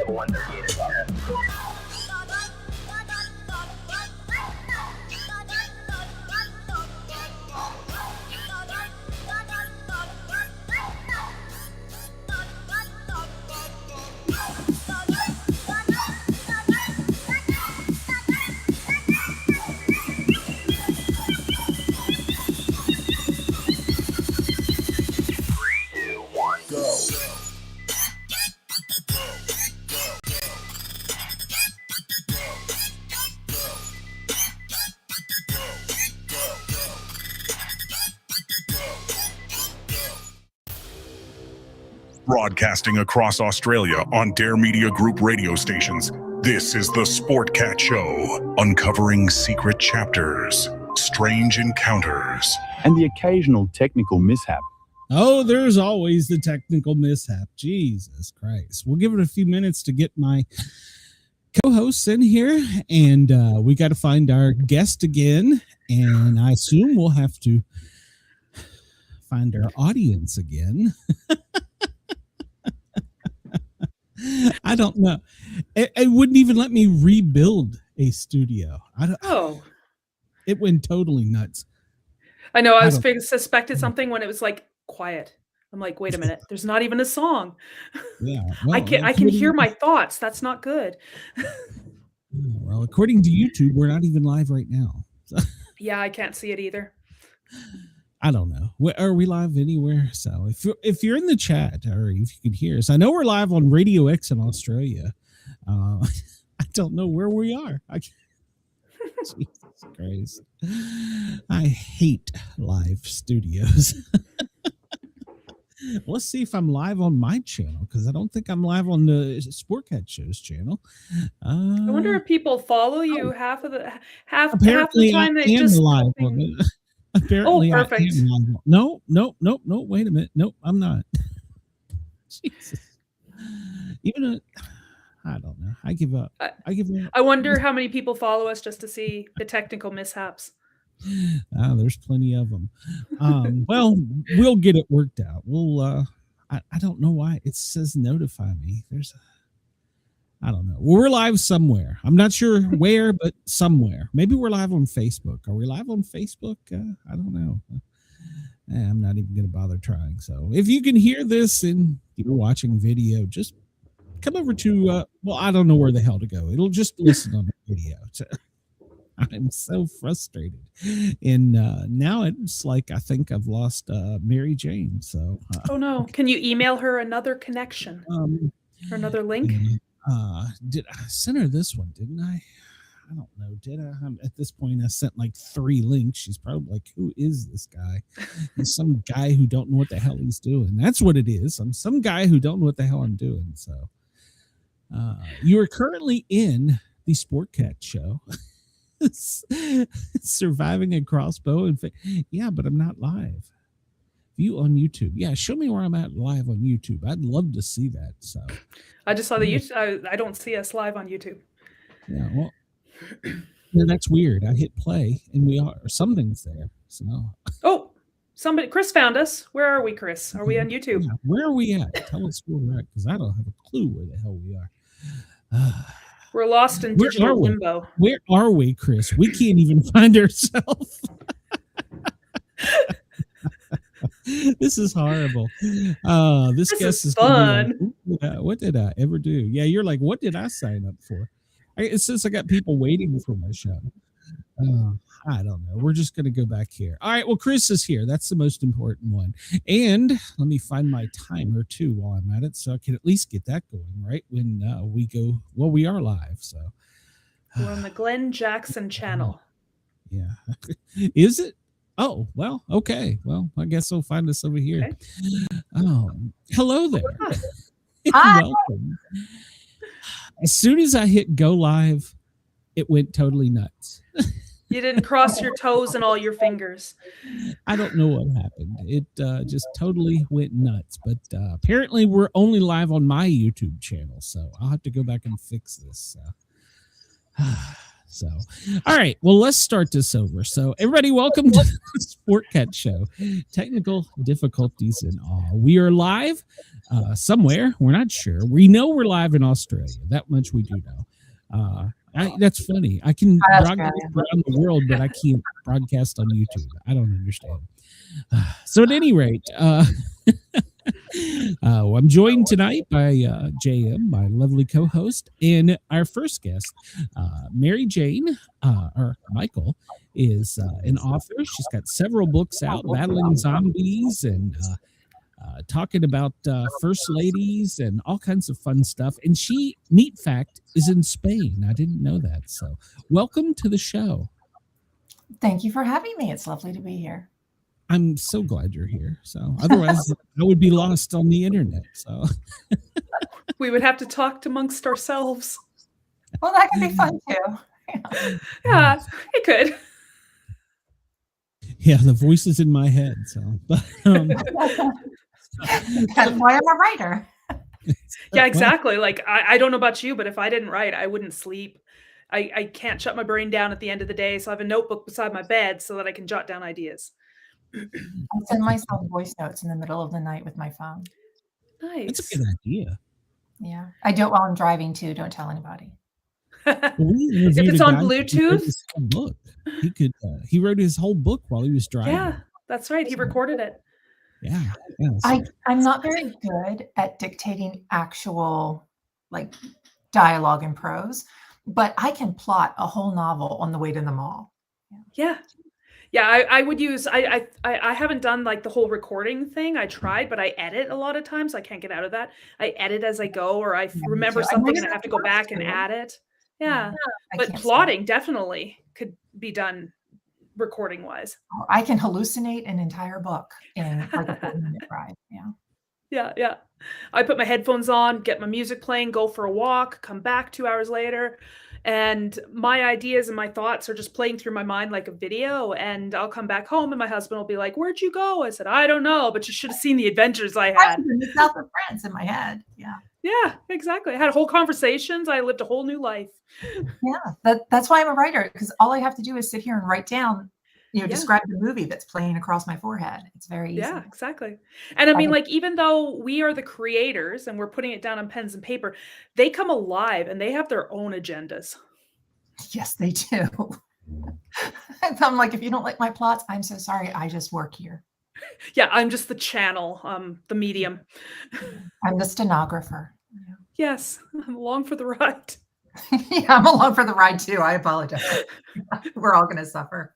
of a 138 is on. Broadcasting across Australia on Dare Media Group radio stations, this is the Sportcat Show, uncovering secret chapters, strange encounters, and the occasional technical mishap. Oh, there's always the technical mishap. Jesus Christ. We'll give it a few minutes to get my co-hosts in here, and we got to find our guest again, and I assume we'll have to find our audience again. I don't know. It wouldn't even let me rebuild a studio. It went totally nuts. I know. I suspected something when it was like quiet. I'm like, wait a minute. There's not even a song. Yeah, well, I can hear my thoughts. That's not good. Well, according to YouTube, we're not even live right now. Yeah, I can't see it either. I don't know. Are we live anywhere? So if you're in the chat or if you can hear us, I know we're live on Radio X in Australia. I don't know where we are. Jesus Christ. I hate live studios. Let's see if I'm live on my channel, because I don't think I'm live on the Sportcat Show's channel. I wonder if people follow you half the time. They just live on it. Apparently, perfect. No, wait a minute. Nope, I'm not. Jesus. Even I don't know. I give up. I give up. I wonder how many people follow us just to see the technical mishaps. There's plenty of them. Well, we'll get it worked out. We'll, I don't know why it says notify me. I don't know. We're live somewhere. I'm not sure where, but somewhere. Maybe we're live on Facebook. Are we live on Facebook? I don't know. I'm not even going to bother trying. So if you can hear this and you're watching video, just come over to, I don't know where the hell to go. It'll just listen on the video. I'm so frustrated. And now it's like I think I've lost Mary Jane. So oh no. Can you email her another connection? Or another link? Did I send her this one, didn't I? I don't know. Did I? At this point, I sent like 3 links. She's probably like, who is this guy? He's some guy who don't know what the hell he's doing. That's what it is. I'm some guy who don't know what the hell I'm doing. So you are currently in the Sportcat Show. Surviving a crossbow. Yeah, but I'm not live. View on YouTube. Yeah, show me where I'm at live on YouTube. I'd love to see that. So I just saw the YouTube. I don't see us live on YouTube. Yeah, well, yeah, that's weird. I hit play and we are. Something's there. So oh, Chris found us. Where are we, Chris? Are we on YouTube? Yeah, where are we at? Tell us where we're at, because I don't have a clue where the hell we are. We're lost in digital limbo. Where are we, Chris? We can't even find ourselves. This is horrible. This guest is fun. Like, what did I ever do? Yeah, you're like, what did I sign up for? It says I got people waiting for my show. I don't know. We're just going to go back here. All right. Well, Chris is here. That's the most important one. And let me find my timer too while I'm at it, so I can at least get that going right when we go. Well, we are live. So we're on the Glenn Jackson channel. Yeah. Is it? Oh, well, okay. Well, I guess they'll find us over here. Okay. Hello there. Hi. Welcome. As soon as I hit go live, it went totally nuts. You didn't cross your toes and all your fingers. I don't know what happened. It just totally went nuts. But apparently we're only live on my YouTube channel, so I'll have to go back and fix this. So, all right. Well, let's start this over. So, everybody, welcome to the Sportcat Show. Technical difficulties and all. We are live. somewhere. We're not sure. We know we're live in Australia. That much we do know. That's funny. I can broadcast around the world, but I can't broadcast on YouTube. I don't understand. So at any rate, I'm joined tonight by JM, my lovely co-host, and our first guest, Mary Jane, or Michael, is an author. She's got several books out, battling zombies and talking about first ladies and all kinds of fun stuff. And she, neat fact, is in Spain. I didn't know that. So welcome to the show. Thank you for having me. It's lovely to be here. I'm so glad you're here. So otherwise I would be lost on the internet. So we would have to talk amongst ourselves. Well, that could be fun too. Yeah, it could. Yeah, the voice is in my head. So but, that's why I'm a writer. Yeah, exactly. Like I don't know about you, but if I didn't write, I wouldn't sleep. I can't shut my brain down at the end of the day. So I have a notebook beside my bed so that I can jot down ideas. I send myself voice notes in the middle of the night with my phone. Nice. That's a good idea. Yeah. I do it while I'm driving too. Don't tell anybody. If it's on Bluetooth. Book. He wrote his whole book while he was driving. Yeah, that's right. He recorded it. Yeah. I'm not very good at dictating actual like dialogue and prose, but I can plot a whole novel on the way to the mall. Yeah. I would use, I haven't done like the whole recording thing. I tried, but I edit a lot of times. I can't get out of that. I edit as I go, or I remember something and I have to go back and add it. Yeah. But plotting definitely could be done recording wise. I can hallucinate an entire book in like a 4-minute ride. Yeah. I put my headphones on, get my music playing, go for a walk, come back 2 hours later. And my ideas and my thoughts are just playing through my mind like a video. And I'll come back home and my husband will be like, "Where'd you go?" I said, "I don't know, but you should have seen the adventures I had." In the south of France in my head. Yeah, exactly. I had whole conversations. I lived a whole new life. Yeah, that's why I'm a writer, because all I have to do is sit here and write down, describe the movie that's playing across my forehead. It's very easy. Yeah, exactly. And I mean, like, even though we are the creators and we're putting it down on pens and paper, they come alive and they have their own agendas. Yes, they do. I'm like, if you don't like my plots, I'm so sorry. I just work here. Yeah, I'm just the channel, the medium. I'm the stenographer. Yes, I'm along for the ride. Yeah, I'm along for the ride too. I apologize. We're all going to suffer.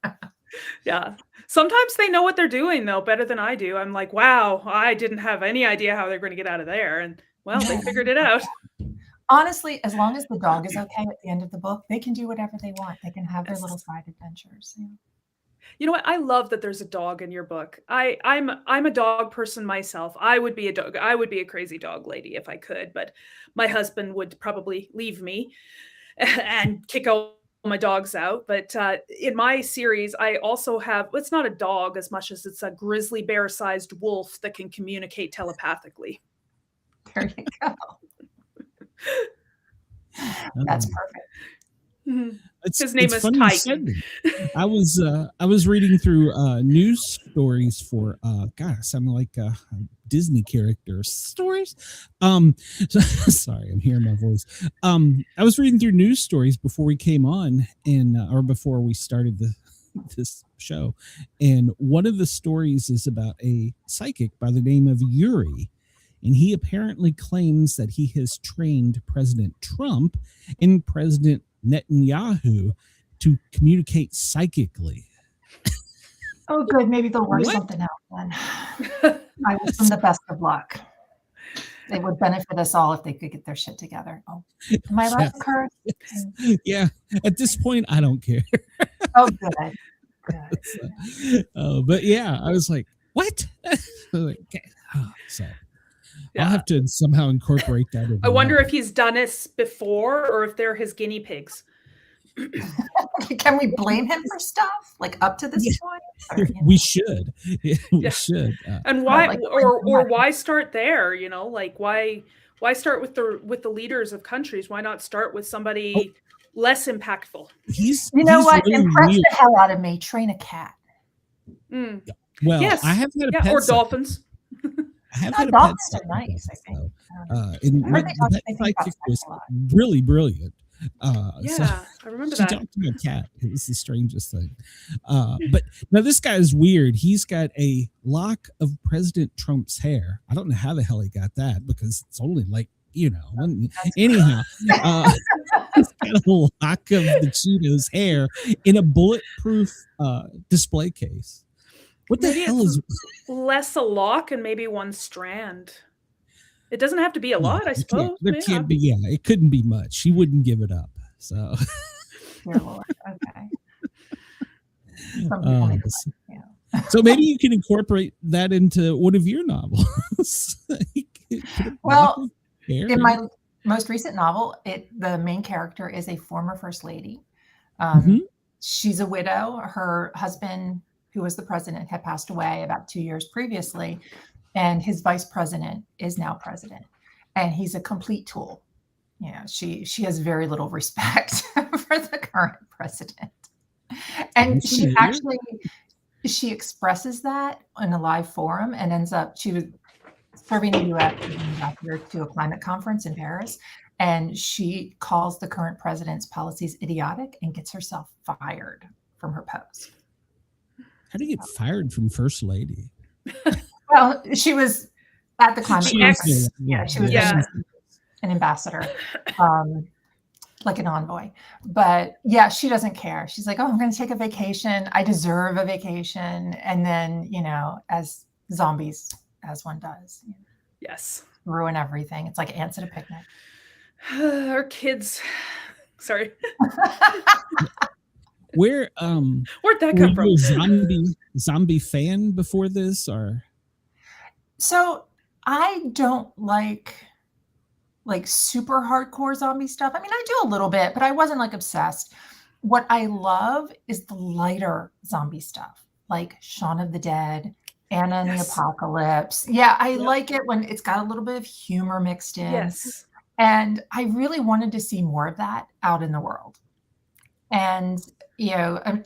Yeah. Sometimes they know what they're doing, though, better than I do. I'm like, wow, I didn't have any idea how they're going to get out of there. And, well, they figured it out. Honestly, as long as the dog is okay at the end of the book, they can do whatever they want. They can have their little side adventures. You know what? I love that there's a dog in your book. I'm a dog person myself. I would be a crazy dog lady if I could, but my husband would probably leave me and kick all my dogs out. But in my series, I also have, it's not a dog as much as it's a grizzly bear-sized wolf that can communicate telepathically. There you go. That's perfect. Mm-hmm. His name is Titan. I was reading through news stories for God, I sound like Disney characters stories. Sorry, I'm hearing my voice. I was reading through news stories before we came on, and or before we started this show, and one of the stories is about a psychic by the name of Yuri. And he apparently claims that he has trained President Trump and President Netanyahu to communicate psychically. Oh, good. Maybe they'll work something out then. I wish them the best of luck. It would benefit us all if they could get their shit together. Oh, am I right, Kurt? Yeah. At this point, I don't care. Oh, good. But yeah, I was like, what? So. Yeah. I'll have to somehow incorporate that. I wonder if he's done this before or if they're his guinea pigs. Can we blame him for stuff like up to this point? Or, we should. We should. And why or why start there? Like why start with the leaders of countries? Why not start with somebody less impactful? He's what? Really impress the hell out of me. Train a cat. Mm. Well, yes. I have had a pet or dolphins. I have had a Dolphins pet are nice, I think. and I heard the they pet think about psychic sex was a lot. really brilliant. So Yeah, I remember she that. talked to a cat. It was the strangest thing. But now this guy is weird. He's got a lock of President Trump's hair. I don't know how the hell he got that because it's only like, anyhow, he's got a lock of the Cheetos hair in a bulletproof display case. What the Maybe hell is less a lock and maybe one strand. It doesn't have to be a lot, I suppose. There can't be, it couldn't be much. He wouldn't give it up. So Dear Lord. Okay. Some people need to, so maybe you can incorporate that into one of your novels. Well, in my most recent novel, the main character is a former first lady. She's a widow. Her husband, who was the president, had passed away about 2 years previously, and his vice president is now president, and he's a complete tool. She has very little respect for the current president, and she expresses that in a live forum and ends up, she was serving the U.S. ambassador to a climate conference in Paris, and she calls the current president's policies idiotic and gets herself fired from her post. How do you get fired from first lady? Well, she was at the climate conference. She was an ambassador, like an envoy. But yeah, she doesn't care. She's like, oh, I'm going to take a vacation. I deserve a vacation. And then, as zombies, as one does. Yes. Ruin everything. It's like ants at a picnic. Our kids. Sorry. Where'd that come from? You a zombie fan before this, or? So I don't like super hardcore zombie stuff. I mean, I do a little bit, but I wasn't like obsessed. What I love is the lighter zombie stuff, like Shaun of the Dead, Anna and the Apocalypse. Yeah, I like it when it's got a little bit of humor mixed in. Yes. And I really wanted to see more of that out in the world. And,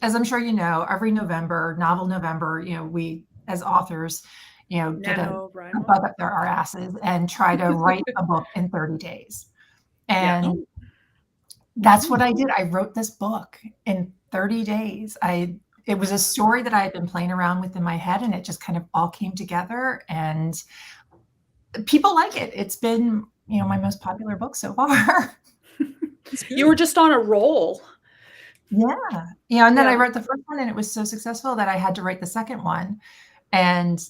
as I'm sure you know, every Novel November, we as authors, get a bug up our asses and try to write a book in 30 days. And that's what I did. I wrote this book in 30 days. It was a story that I had been playing around with in my head, and it just kind of all came together, and people like it. It's been, my most popular book so far. You were just on a roll. Yeah. And then I wrote the first one, and it was so successful that I had to write the second one. And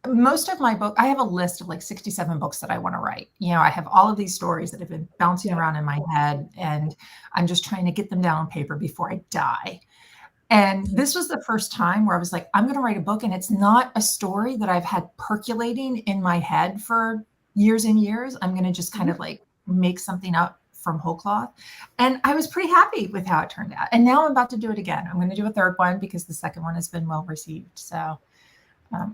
most of my book, I have a list of like 67 books that I want to write. I have all of these stories that have been bouncing around in my head, and I'm just trying to get them down on paper before I die. And this was the first time where I was like, I'm going to write a book, and it's not a story that I've had percolating in my head for years and years. I'm going to just kind of like make something up from whole cloth. And I was pretty happy with how it turned out. And now I'm about to do it again. I'm going to do a third one because the second one has been well received. So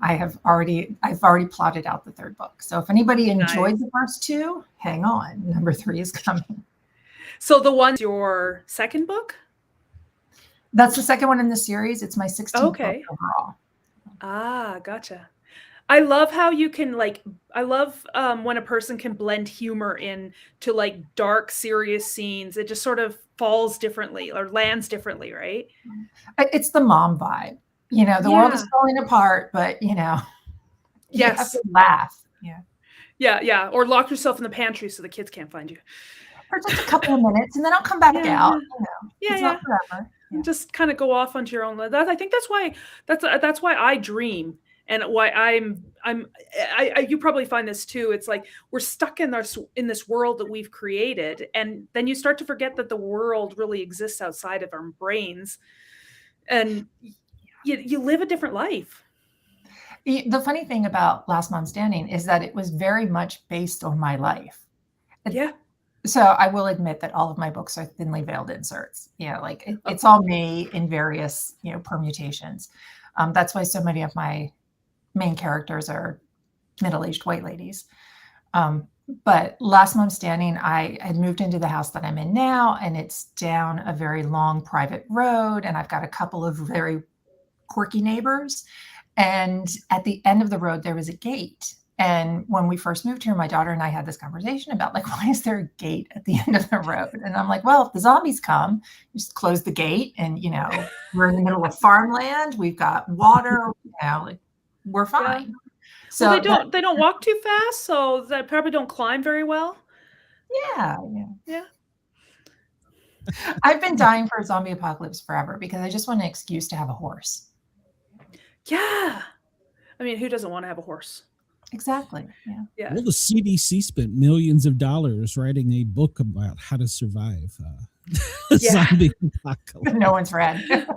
I've already plotted out the third book. So if anybody enjoyed the first two, hang on. Number 3 is coming. So the one's your second book? That's the second one in the series. It's my 16th book overall. Ah, gotcha. I love how you can I love when a person can blend humor into like dark, serious scenes. It just sort of falls differently or lands differently, right? It's the mom vibe. The world is falling apart, but you have to laugh. Yeah. Or lock yourself in the pantry so the kids can't find you. For just a couple of minutes, and then I'll come back out. It's not forever. Just kind of go off onto your own. I think that's why I dream. And why you probably find this too. It's like we're stuck in this world that we've created, and then you start to forget that the world really exists outside of our brains, and you live a different life. The funny thing about Last Man Standing is that it was very much based on my life. Yeah. So I will admit that all of my books are thinly veiled inserts. It's all me in various permutations. That's why so many of my main characters are middle-aged white ladies. But Last Man Standing, I had moved into the house that I'm in now, and it's down a very long private road, and I've got a couple of very quirky neighbors. And at the end of the road, there was a gate. And when we first moved here, my daughter and I had this conversation about like, why is there a gate at the end of the road? And I'm like, well, if the zombies come, just close the gate. And, we're in the middle of farmland. We've got water, like we're fine. Yeah. So well, they don't walk too fast, so they probably don't climb very well. Yeah. I've been dying for a zombie apocalypse forever because I just want an excuse to have a horse. Yeah. I mean, who doesn't want to have a horse? Exactly. Yeah. Well, the CDC spent millions of dollars writing a book about how to survive zombie apocalypse. No one's read.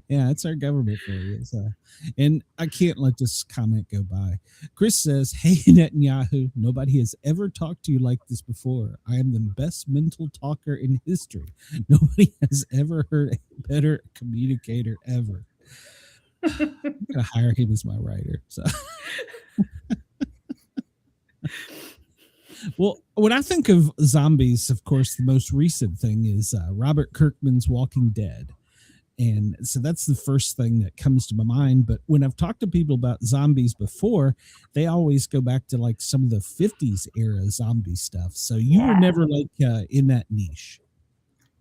Yeah, it's our government for you. So, and I can't let this comment go by. Chris says, "Hey Netanyahu, nobody has ever talked to you like this before. I am the best mental talker in history. Nobody has ever heard a better communicator ever." I'm gonna hire him as my writer. So, well, when I think of zombies, of course, the most recent thing is Robert Kirkman's Walking Dead. And so that's the first thing that comes to my mind. But when I've talked to people about zombies before, they always go back to like some of the 50s era zombie stuff. So you were never like in that niche.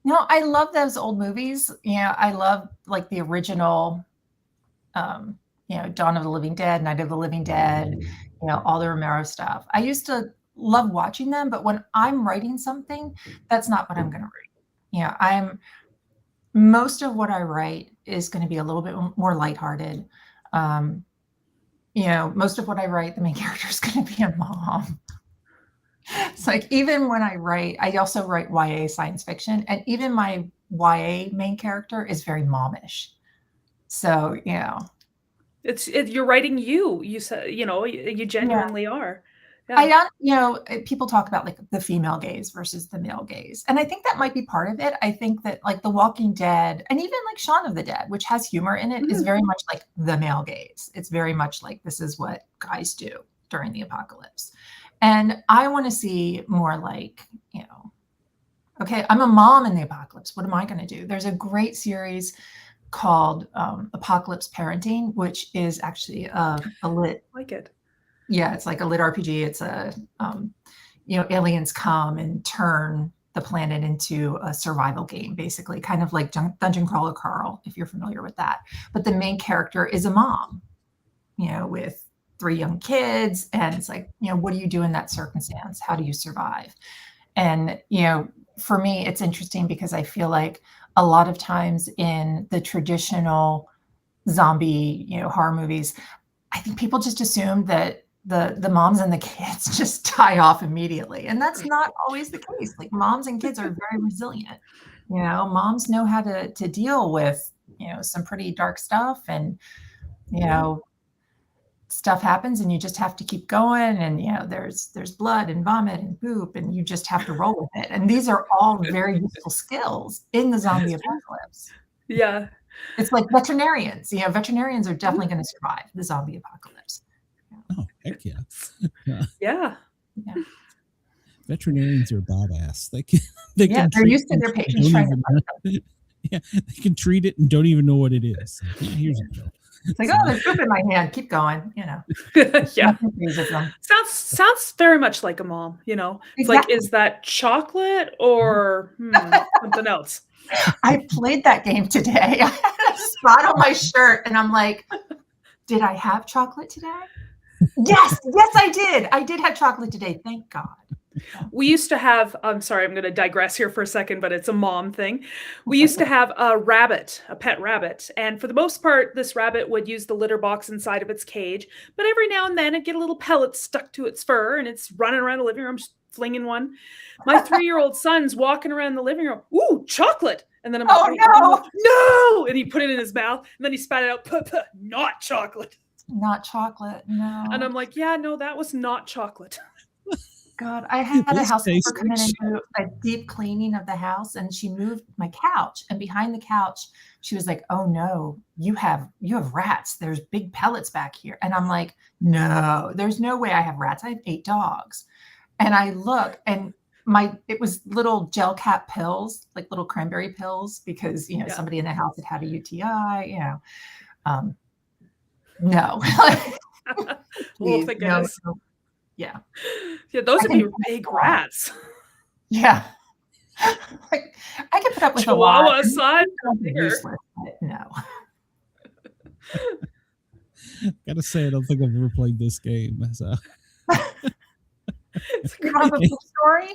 No, I love those old movies. I love like the original, Dawn of the Living Dead, Night of the Living Dead, all the Romero stuff. I used to love watching them, but when I'm writing something, that's not what I'm going to write. Most of what I write is going to be a little bit more lighthearted. Most of what I write, the main character is going to be a mom. It's like, even when I write, I also write YA science fiction, and even my YA main character is very momish. So, you're writing you said, you genuinely are. Yeah. People talk about like the female gaze versus the male gaze. And I think that might be part of it. I think that like The Walking Dead and even like Shaun of the Dead, which has humor in it, is very much like the male gaze. It's very much like, this is what guys do during the apocalypse. And I want to see more like, okay, I'm a mom in the apocalypse. What am I going to do? There's a great series called Apocalypse Parenting, which is actually a lit. Like it. Yeah, it's like a lit RPG. It's aliens come and turn the planet into a survival game, basically, kind of like Dungeon Crawler Carl, if you're familiar with that. But the main character is a mom, with 3 young kids. And it's like, what do you do in that circumstance? How do you survive? And, for me, it's interesting because I feel like a lot of times in the traditional zombie, horror movies, I think people just assume that the moms and the kids just die off immediately. And that's not always the case. Like, moms and kids are very resilient. Moms know how to deal with, some pretty dark stuff, and, stuff happens and you just have to keep going. And, there's blood and vomit and poop, and you just have to roll with it. And these are all very useful skills in the zombie apocalypse. Yeah. It's like veterinarians. Veterinarians are definitely going to survive the zombie apocalypse. Oh, heck yeah. Yeah. Veterinarians are badass. They're used to their patients trying to fight them. Yeah, they can treat it and don't even know what it is. Here's a pill. It's like, there's poop in my hand. Keep going. Yeah. Sounds very much like a mom. It's exactly. Like, is that chocolate or something else? I played that game today. I had a spot on my shirt, and I'm like, did I have chocolate today? Yes, I did. I did have chocolate today. Thank God. We used to have, I'm sorry, I'm going to digress here for a second, but it's a mom thing. We used to have a pet rabbit. And for the most part, this rabbit would use the litter box inside of its cage. But every now and then it'd get a little pellet stuck to its fur, and it's running around the living room, just flinging one. My 3-year-old son's walking around the living room. Ooh, chocolate. And then I'm like, no. And he put it in his mouth, and then he spat it out. Not chocolate. Not chocolate. No. And I'm like, yeah, no, that was not chocolate. God, I had a housekeeper come in and do a deep cleaning of the house, and she moved my couch. And behind the couch, she was like, "Oh no, you have rats. There's big pellets back here." And I'm like, "No, there's no way I have rats. I have 8 dogs." And I look, and it was little gel cap pills, like little cranberry pills, because somebody in the house had a UTI. No. Oh, Please, thank no, goodness. no. Yeah. Yeah, those I would be can big rats. Yeah. Like, I can put up with a lot. Chihuahua I mean, size, things are bigger. useless, but no. Gotta say, I don't think I've ever played this game. So. It's You don't have a great. big story?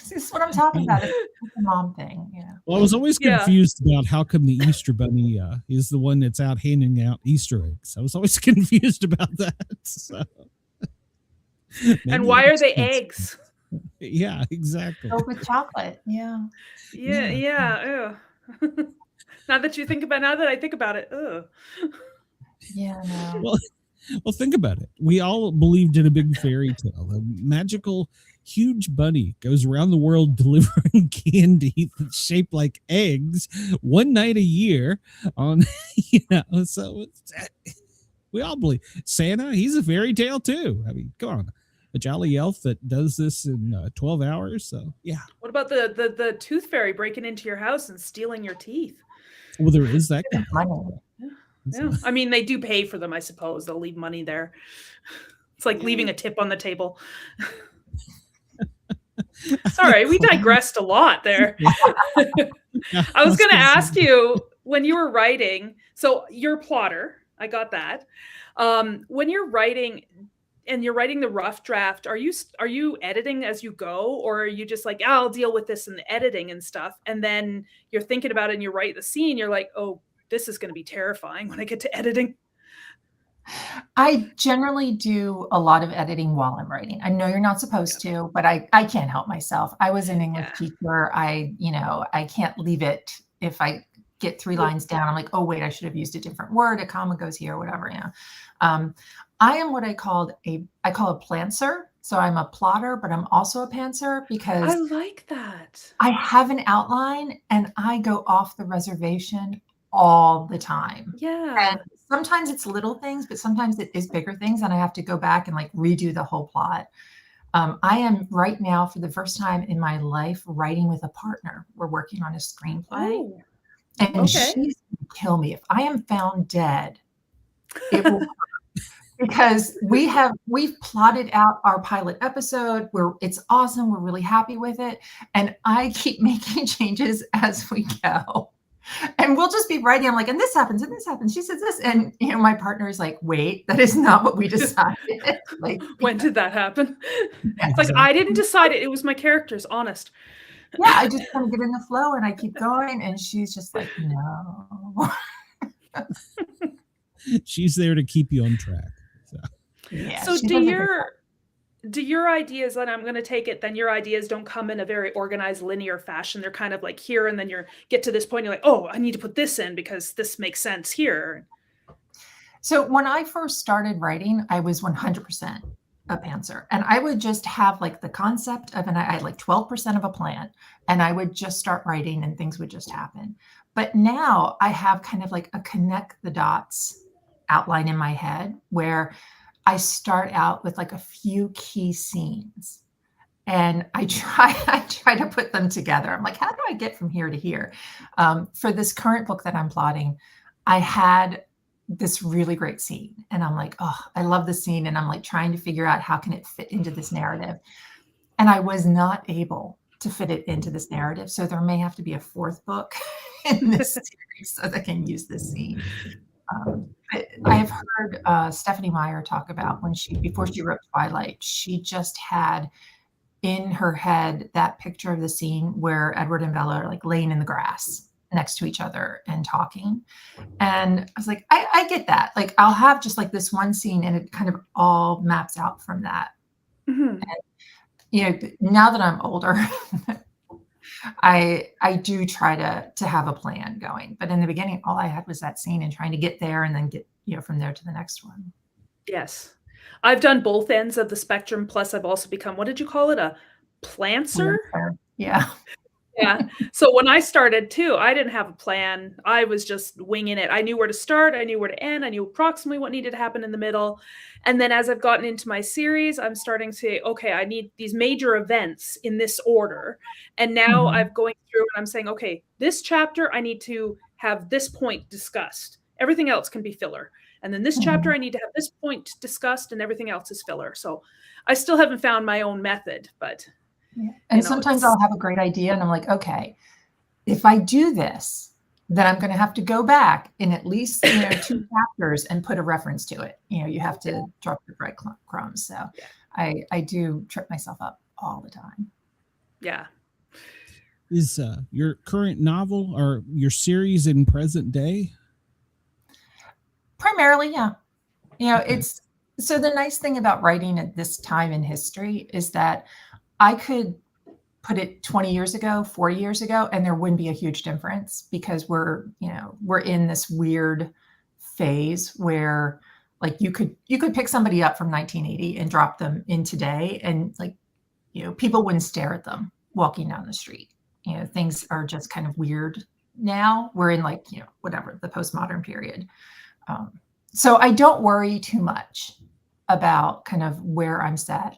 This is what I'm talking about. It's a mom thing. Yeah. Well, I was always Yeah. confused about how come the Easter Bunny is the one that's out handing out Easter eggs. I was always confused about that. So. And Maybe why it are they explains- eggs? Yeah, exactly. Filled with chocolate. Yeah. Yeah. Ew. Now that I think about it, ugh. Yeah, no. Well, think about it. We all believed in a big fairy tale. A magical, huge bunny goes around the world delivering candy that's shaped like eggs one night a year. So we all believe Santa. He's a fairy tale too. I mean, come on, a jolly elf that does this in 12 hours. So yeah. What about the tooth fairy breaking into your house and stealing your teeth? Well, there is that guy. Money. Yeah. I mean, they do pay for them, I suppose. They'll leave money there. It's like leaving a tip on the table. Sorry, we digressed a lot there. I was going to ask you, when you were writing, so you're a plotter. I got that. When you're writing and you're writing the rough draft, are you editing as you go, or are you just like, I'll deal with this in the editing and stuff, and then you're thinking about it and you write the scene, you're like, oh, this is going to be terrifying when I get to editing? I generally do a lot of editing while I'm writing. I know you're not supposed to, but I can't help myself. I was an English teacher. I can't leave it. If I get 3 lines down, I'm like, oh wait, I should have used a different word. A comma goes here, whatever. I am what I call a plantser. So I'm a plotter, but I'm also a pantser because I like that. I have an outline and I go off the reservation all the time. Yeah. And sometimes it's little things, but sometimes it is bigger things. And I have to go back and like redo the whole plot. I am right now, for the first time in my life, writing with a partner. We're working on a screenplay. Oh, and okay. she's going to kill me. If I am found dead, it will because we've plotted out our pilot episode where it's awesome. We're really happy with it. And I keep making changes as we go. And we'll just be writing. I'm like, and this happens, and this happens. She says this. And my partner is like, wait, that is not what we decided. Like, when did that happen? Yeah, It's like, I didn't decide it. It was my characters, honest. Yeah, I just kind of get in the flow and I keep going. And she's just like, no. She's there to keep you on track. Yeah, so do your ideas, and I'm going to take it, then your ideas don't come in a very organized linear fashion. They're kind of like here, and then you get to this point, you're like, oh, I need to put this in because this makes sense here. So when I first started writing, I was 100% a pantser, and I would just have like the concept of, and I had like 12% of a plan, and I would just start writing and things would just happen. But now I have kind of like a connect the dots outline in my head where I start out with like a few key scenes and I try to put them together. I'm like, how do I get from here to here? For this current book that I'm plotting, I had this really great scene and I'm like, oh, I love the scene. And I'm like trying to figure out how can it fit into this narrative. And I was not able to fit it into this narrative. So there may have to be a 4th book in this series so that I can use this scene. I have heard Stephanie Meyer talk about before she wrote Twilight, she just had in her head that picture of the scene where Edward and Bella are like laying in the grass next to each other and talking. And I was like, I get that. Like I'll have just like this one scene and it kind of all maps out from that. Mm-hmm. And, now that I'm older, I do try to have a plan going, but in the beginning, all I had was that scene and trying to get there and then get, from there to the next one. Yes. I've done both ends of the spectrum. Plus I've also become, what did you call it? A plantser? Yeah. Yeah. So when I started too, I didn't have a plan. I was just winging it. I knew where to start. I knew where to end. I knew approximately what needed to happen in the middle. And then as I've gotten into my series, I'm starting to say, okay, I need these major events in this order. And now I'm going through and I'm saying, okay, this chapter, I need to have this point discussed. Everything else can be filler. And then this chapter, I need to have this point discussed, and everything else is filler. So I still haven't found my own method, but and sometimes I'll have a great idea and I'm like, okay, if I do this, then I'm going to have to go back in at least 2 chapters and put a reference to it. You have to drop the breadcrumbs. So I do trip myself up all the time. Yeah. Is your current novel or your series in present day? Primarily, yeah. It's so the nice thing about writing at this time in history is that I could put it 20 years ago, 40 years ago, and there wouldn't be a huge difference because we're in this weird phase where like you could pick somebody up from 1980 and drop them in today, and like, people wouldn't stare at them walking down the street. Things are just kind of weird now. We're in like, whatever, the postmodern period. So I don't worry too much about kind of where I'm set.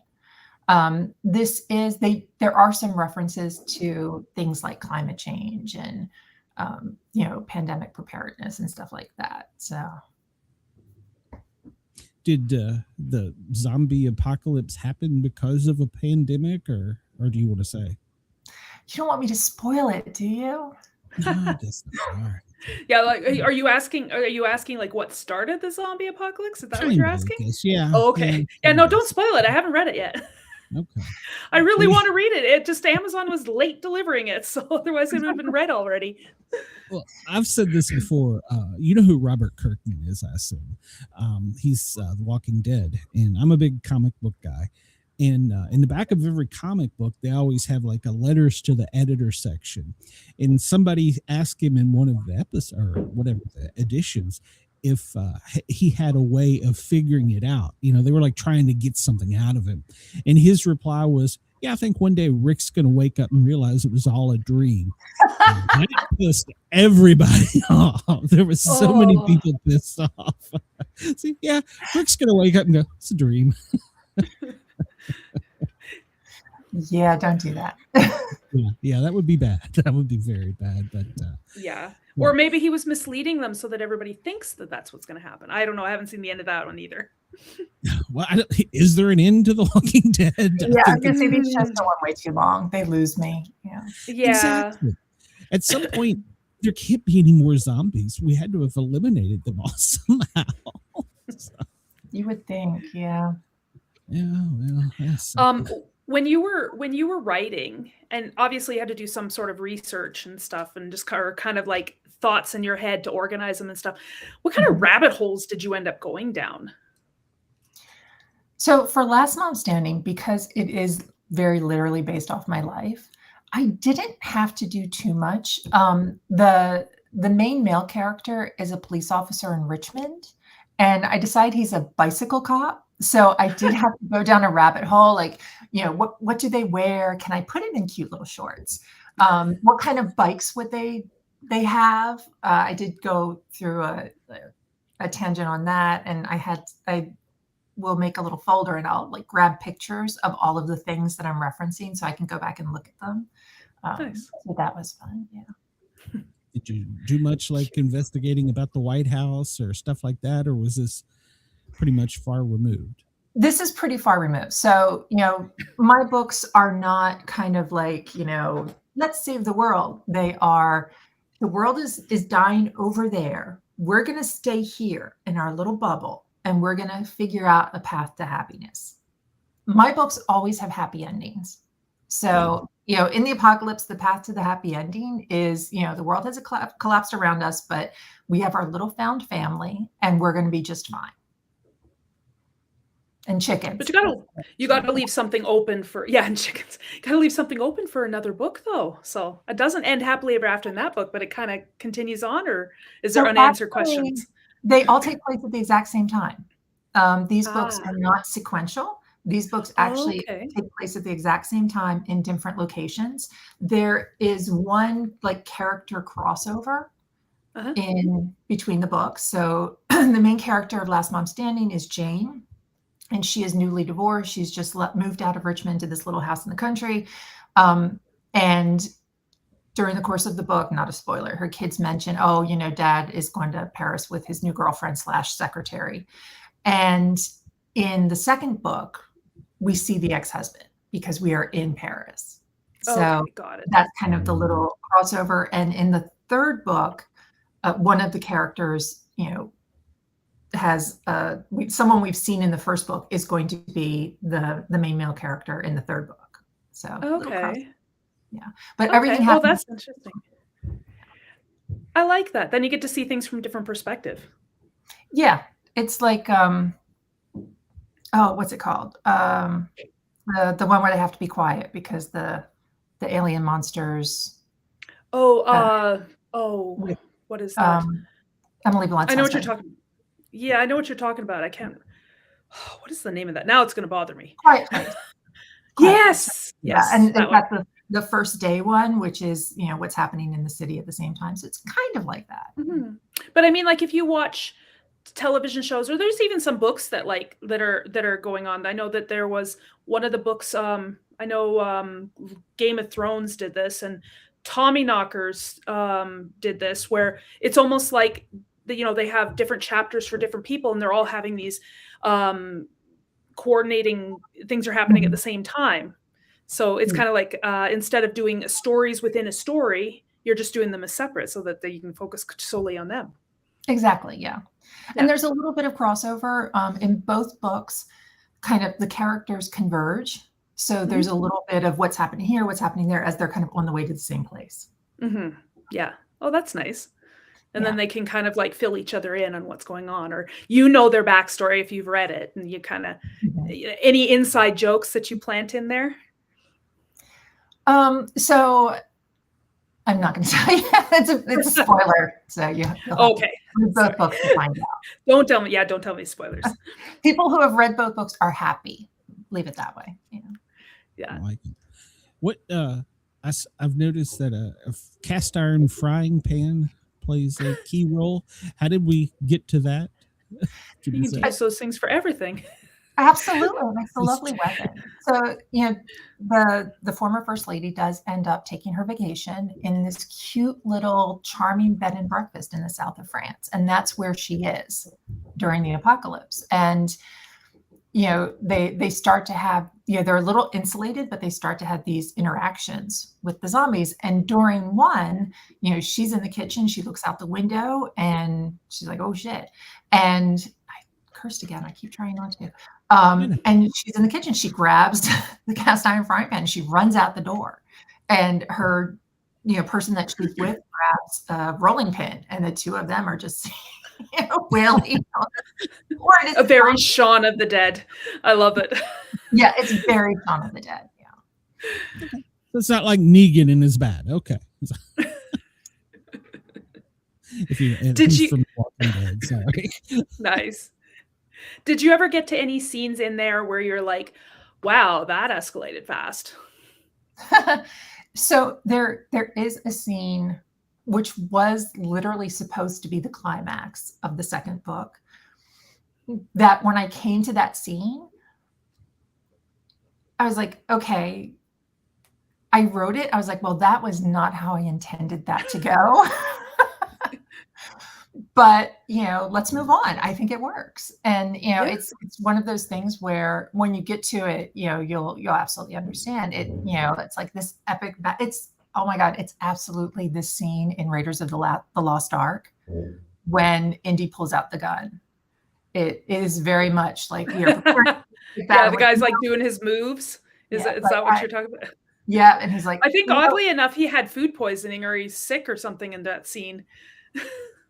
There are some references to things like climate change and, pandemic preparedness and stuff like that. So. Did the zombie apocalypse happen because of a pandemic, or do you want to say? You don't want me to spoil it, do you? No, I guess not. All right. Yeah, like, are you asking like what started the zombie apocalypse? Is that what you're asking? Yeah. Oh, okay. Yeah, no, don't spoil it. I haven't read it yet. Okay. I really want to read it. It just Amazon was late delivering it, so otherwise it would have been read already. Well, I've said this before. You know who Robert Kirkman is, I assume. He's The Walking Dead, and I'm a big comic book guy. And in the back of every comic book, they always have like a letters to the editor section. And somebody asked him in one of the episodes or whatever the editions if he had a way of figuring it out. They were like trying to get something out of him. And his reply was, yeah, I think one day Rick's going to wake up and realize it was all a dream. And that pissed everybody off. There was so many people pissed off. See, yeah, Rick's going to wake up and go, it's a dream. Yeah, don't do that. Yeah, that would be bad. That would be very bad. But yeah. Or maybe he was misleading them so that everybody thinks that that's what's going to happen. I don't know. I haven't seen the end of that one either. Well, is there an end to The Walking Dead? Yeah, I guess these shows go on way too long. They lose me. Yeah. Exactly. At some point, there can't be any more zombies. We had to have eliminated them all somehow. So, you would think, yeah. Yeah, well, yes. When you were writing, and obviously you had to do some sort of research and stuff, and just kind of like thoughts in your head to organize them and stuff. What kind of rabbit holes did you end up going down? So for Last Mom Standing, because it is very literally based off my life, I didn't have to do too much. The main male character is a police officer in Richmond, and I decided he's a bicycle cop. So I did have to go down a rabbit hole, like, what do they wear? Can I put it in cute little shorts? What kind of bikes would they have? I did go through a tangent on that, and I will make a little folder and I'll like grab pictures of all of the things that I'm referencing so I can go back and look at them. Nice. So that was fun. Yeah. Did you do much like investigating about the White House or stuff like that? Or was this pretty much far removed? This is pretty far removed. So, my books are not kind of like, let's save the world. They are, the world is dying over there. We're going to stay here in our little bubble and we're going to figure out a path to happiness. My books always have happy endings. So, in the apocalypse, the path to the happy ending is, the world has collapsed around us, but we have our little found family and we're going to be just fine. And chickens. But you gotta leave something open for, and chickens. You gotta leave something open for another book though. So it doesn't end happily ever after in that book, but it kind of continues on, or is there unanswered questions? They all take place at the exact same time. These books are not sequential. These books actually take place at the exact same time in different locations. There is one like character crossover in between the books. So the main character of Last Mom Standing is Jane. And she is newly divorced. She's just moved out of Richmond to this little house in the country. And during the course of the book, not a spoiler, her kids mention, oh, dad is going to Paris with his new girlfriend / secretary. And in the second book, we see the ex-husband because we are in Paris. So Okay, got it. that's kind of the little crossover. And in the third book, one of the characters, has someone we've seen in the first book is going to be the main male character in the third book. So Okay. yeah, but everything Well, happens. that's interesting. I like that. Then you get to see things from a different perspective. Yeah, it's like what's it called? The one where they have to be quiet because the alien monsters. What is that? Emily Blunt's I know what you're husband. talking. Yeah, I know what you're talking about. I can't. What is the name of that? Now it's going to bother me. Quiet Place. Yes. Yeah, and that they've got the first day one, which is what's happening in the city at the same time. So it's kind of like that. Mm-hmm. But I mean, like if you watch television shows, or there's even some books that are going on. I know that there was one of the books. I know Game of Thrones did this, and Tommyknockers did this, where it's almost like they have different chapters for different people, and they're all having these coordinating things are happening at the same time. So it's kind of like instead of doing stories within a story, you're just doing them as separate so that you can focus solely on them. Exactly. Yeah. And there's a little bit of crossover in both books. Kind of the characters converge. So there's a little bit of what's happening here, what's happening there, as they're kind of on the way to the same place. Mm-hmm. Yeah. Oh, that's nice. And then they can kind of like fill each other in on what's going on, or their backstory if you've read it, and you kind of any inside jokes that you plant in there. So I'm not going to tell you. It's a spoiler. So Okay. Both books to find out. Don't tell me. Yeah, don't tell me spoilers. People who have read both books are happy. Leave it that way. Yeah. I like it. What I've noticed that a cast iron frying pan plays a key role. How did we get to that? You can use those things for everything. Absolutely. It makes a lovely weapon. So, the former First Lady does end up taking her vacation in this cute little charming bed and breakfast in the south of France. And that's where she is during the apocalypse. And, they start to have, they're a little insulated, but they start to have these interactions with the zombies. And during one, she's in the kitchen, she looks out the window and she's like, oh shit. And cursed again. I keep trying not to. And she's in the kitchen. She grabs the cast iron frying pan and she runs out the door. And her, person that she's with grabs a rolling pin, and the two of them are just, wailing. A very Shaun of the Dead. I love it. Yeah, it's very Shaun of the Dead. Yeah. It's not like Negan in his bad. Okay. Did you? From Walking Dead, sorry. Nice. Did you ever get to any scenes in there where you're like, wow, that escalated fast? So there is a scene which was literally supposed to be the climax of the second book, that when I came to that scene, I was like, okay, I wrote it. I was like, well, that was not how I intended that to go. But, let's move on. I think it works. And, it's one of those things where when you get to it, you'll absolutely understand it. It's like this epic, oh my God, it's absolutely this scene in Raiders of the Lost Ark when Indy pulls out the gun. It is very much like, the guy's like doing his moves. Is that what you're talking about? Yeah. And he's like, I think oddly enough, he had food poisoning or he's sick or something in that scene.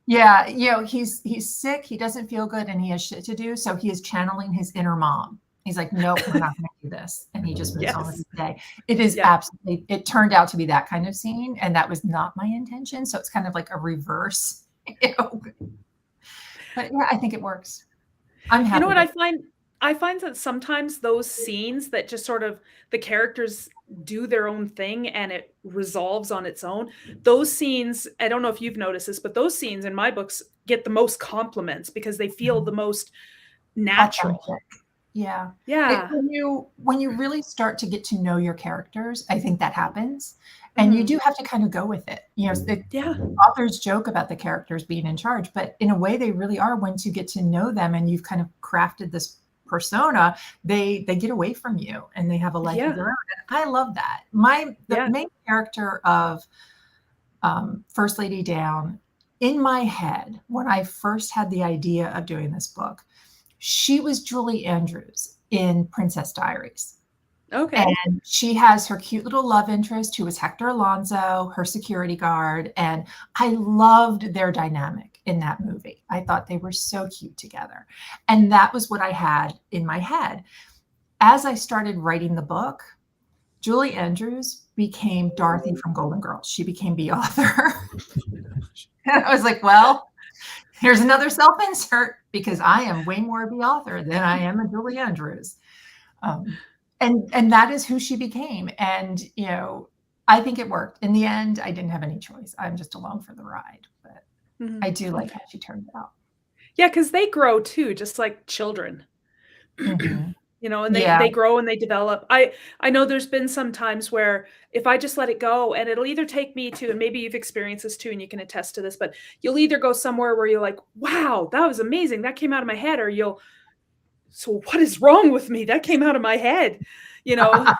Yeah, he's sick, he doesn't feel good, and he has shit to do, so he is channeling his inner mom. He's like, nope, we're not going to do this, and he just moves on with his day. It is absolutely, it turned out to be that kind of scene, and that was not my intention, so it's kind of like a reverse. But yeah, I think it works. I'm happy. You know what I find that sometimes those scenes that just sort of the characters do their own thing and it resolves on its own, those scenes, I don't know if you've noticed this, but those scenes in my books get the most compliments because they feel the most natural. Yeah. Yeah. When you really start to get to know your characters, I think that happens. And you do have to kind of go with it. You know, Yeah. authors joke about the characters being in charge, but in a way they really are. Once you get to know them and you've kind of crafted this persona, they get away from you and they have a life of their own. And I love that. The main character of First Lady Down, in my head, when I first had the idea of doing this book, she was Julie Andrews in Princess Diaries. Okay. And she has her cute little love interest who was Hector Alonso, her security guard. And I loved their dynamic in that movie. I thought they were so cute together. And that was what I had in my head. As I started writing the book, Julie Andrews became Dorothy from Golden Girls. She became the author. And I was like, well, here's another self-insert because I am way more of the author than I am a Julie Andrews. And that is who she became. And, you know, I think it worked. In the end, I didn't have any choice. I'm just along for the ride. But I do like how she turned out. Yeah, because they grow too, just like children. You know, and they grow and they develop. I know there's been some times where if I just let it go, and it'll either take me to, and maybe you've experienced this too, and you can attest to this, but you'll either go somewhere where you're like, wow, that was amazing. That came out of my head. Or so what is wrong with me? That came out of my head, you know?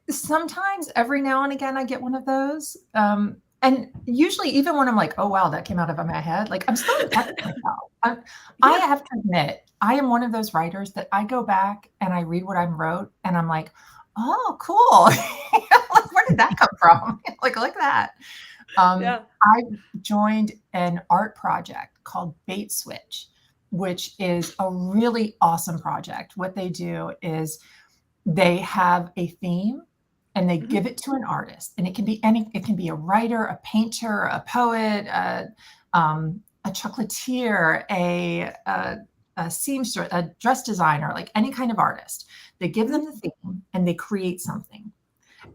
Sometimes every now and again, I get one of those. And usually even when I'm like, oh, wow, that came out of my head, like I'm still protecting myself. I have to admit, I am one of those writers that I go back and I read what I wrote and I'm like, oh, cool. Like, where did that come from? Like that. I joined an art project called Bait Switch, which is a really awesome project. What they do is they have a theme and they give it to an artist, and it can be it can be a writer, a painter, a poet, a chocolatier, a seamstress, a dress designer, like any kind of artist. They give them the theme and they create something.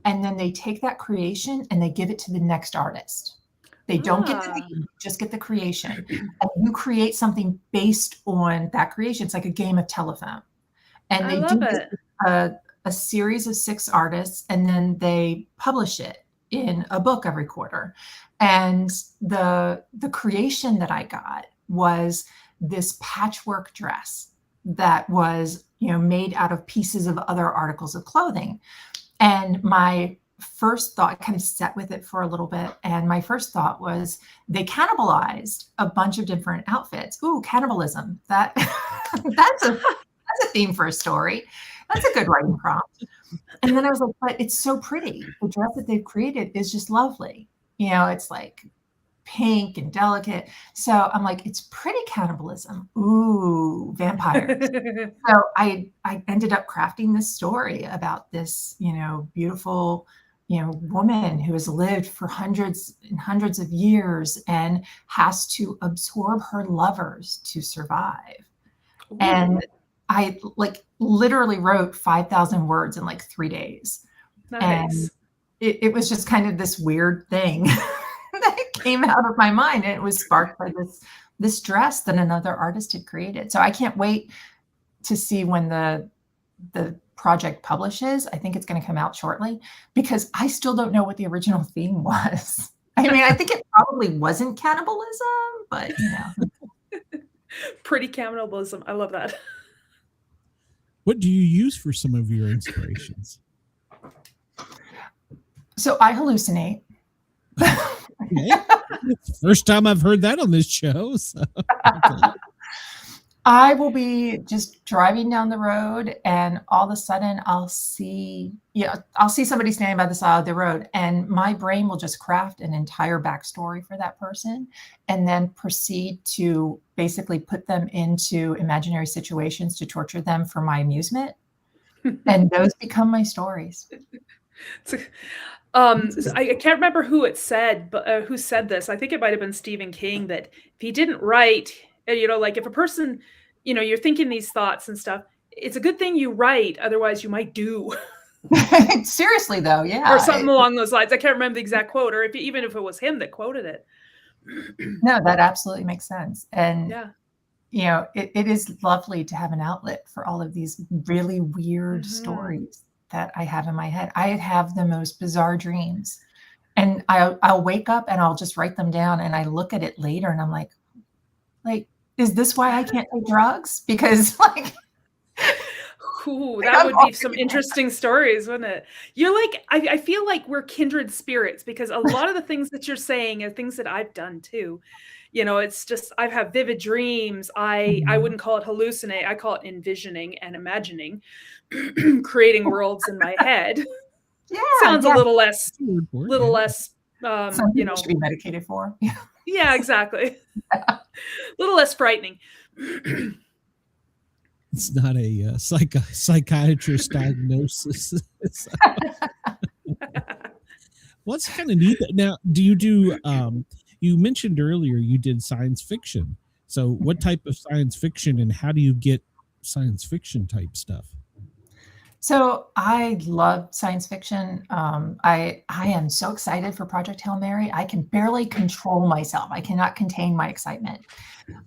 And then they take that creation and they give it to the next artist. They don't get the theme, just get the creation. And you create something based on that creation. It's like a game of telephone. And they do a series of 6 artists, and then they publish it in a book every quarter. And the creation that I got was this patchwork dress that was, you know, made out of pieces of other articles of clothing. And my first thought, I kind of sat with it for a little bit. And my first thought was they cannibalized a bunch of different outfits. Ooh, cannibalism. That's a theme for a story. That's a good writing prompt. And then I was like, but it's so pretty. The dress that they've created is just lovely. You know, it's like pink and delicate. So I'm like, it's pretty cannibalism. Ooh, vampires. So I ended up crafting this story about this, you know, beautiful, you know, woman who has lived for hundreds and hundreds of years and has to absorb her lovers to survive. Ooh. And I like literally wrote 5,000 words in like 3 days. Nice. And it was just kind of this weird thing that came out of my mind. And it was sparked by this dress that another artist had created. So I can't wait to see when the project publishes. I think it's going to come out shortly because I still don't know what the original theme was. I mean, I think it probably wasn't cannibalism, but you know. Pretty cannibalism. I love that. What do you use for some of your inspirations? So I hallucinate. Okay. First time I've heard that on this show. So. Okay. I will be just driving down the road and all of a sudden I'll see somebody standing by the side of the road and my brain will just craft an entire backstory for that person and then proceed to basically put them into imaginary situations to torture them for my amusement. And those become my stories. I can't remember who it said, but who said this. I think it might've been Stephen King, that if he didn't write, you know, like if a person, you know, you're thinking these thoughts and stuff, it's a good thing you write. Otherwise you might do. Seriously though. Yeah. Or something along those lines. I can't remember the exact quote, or even if it was him that quoted it. No, that absolutely makes sense. And it is lovely to have an outlet for all of these really weird stories that I have in my head. I have the most bizarre dreams, and I'll wake up and I'll just write them down, and I look at it later and I'm like, is this why I can't take drugs? Because Ooh, that would be some interesting stories, wouldn't it? You're like, I feel like we're kindred spirits, because a lot of the things that you're saying are things that I've done too. It's just, I've had vivid dreams. I wouldn't call it hallucinate. I call it envisioning and imagining, creating worlds in my head. Yeah, sounds a little less, something you should be medicated for. Yeah, exactly. A little less frightening. It's not a psychiatrist diagnosis. What's kind of neat. Now, do you do, you mentioned earlier you did science fiction. So what type of science fiction, and how do you get science fiction type stuff? So I love science fiction. I am so excited for Project Hail Mary. I can barely control myself. I cannot contain my excitement.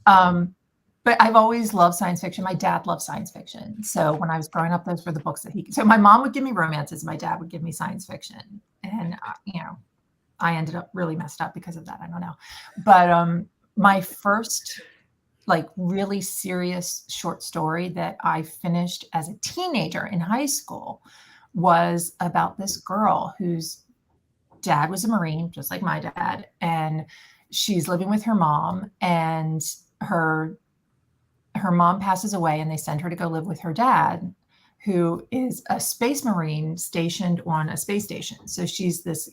But I've always loved science fiction. My dad loved science fiction. So when I was growing up, those were the books that so my mom would give me romances. My dad would give me science fiction. And, I ended up really messed up because of that. I don't know. But my first really serious short story that I finished as a teenager in high school was about this girl whose dad was a Marine, just like my dad. And she's living with her mom, and her mom passes away, and they send her to go live with her dad, who is a space Marine stationed on a space station. So she's this,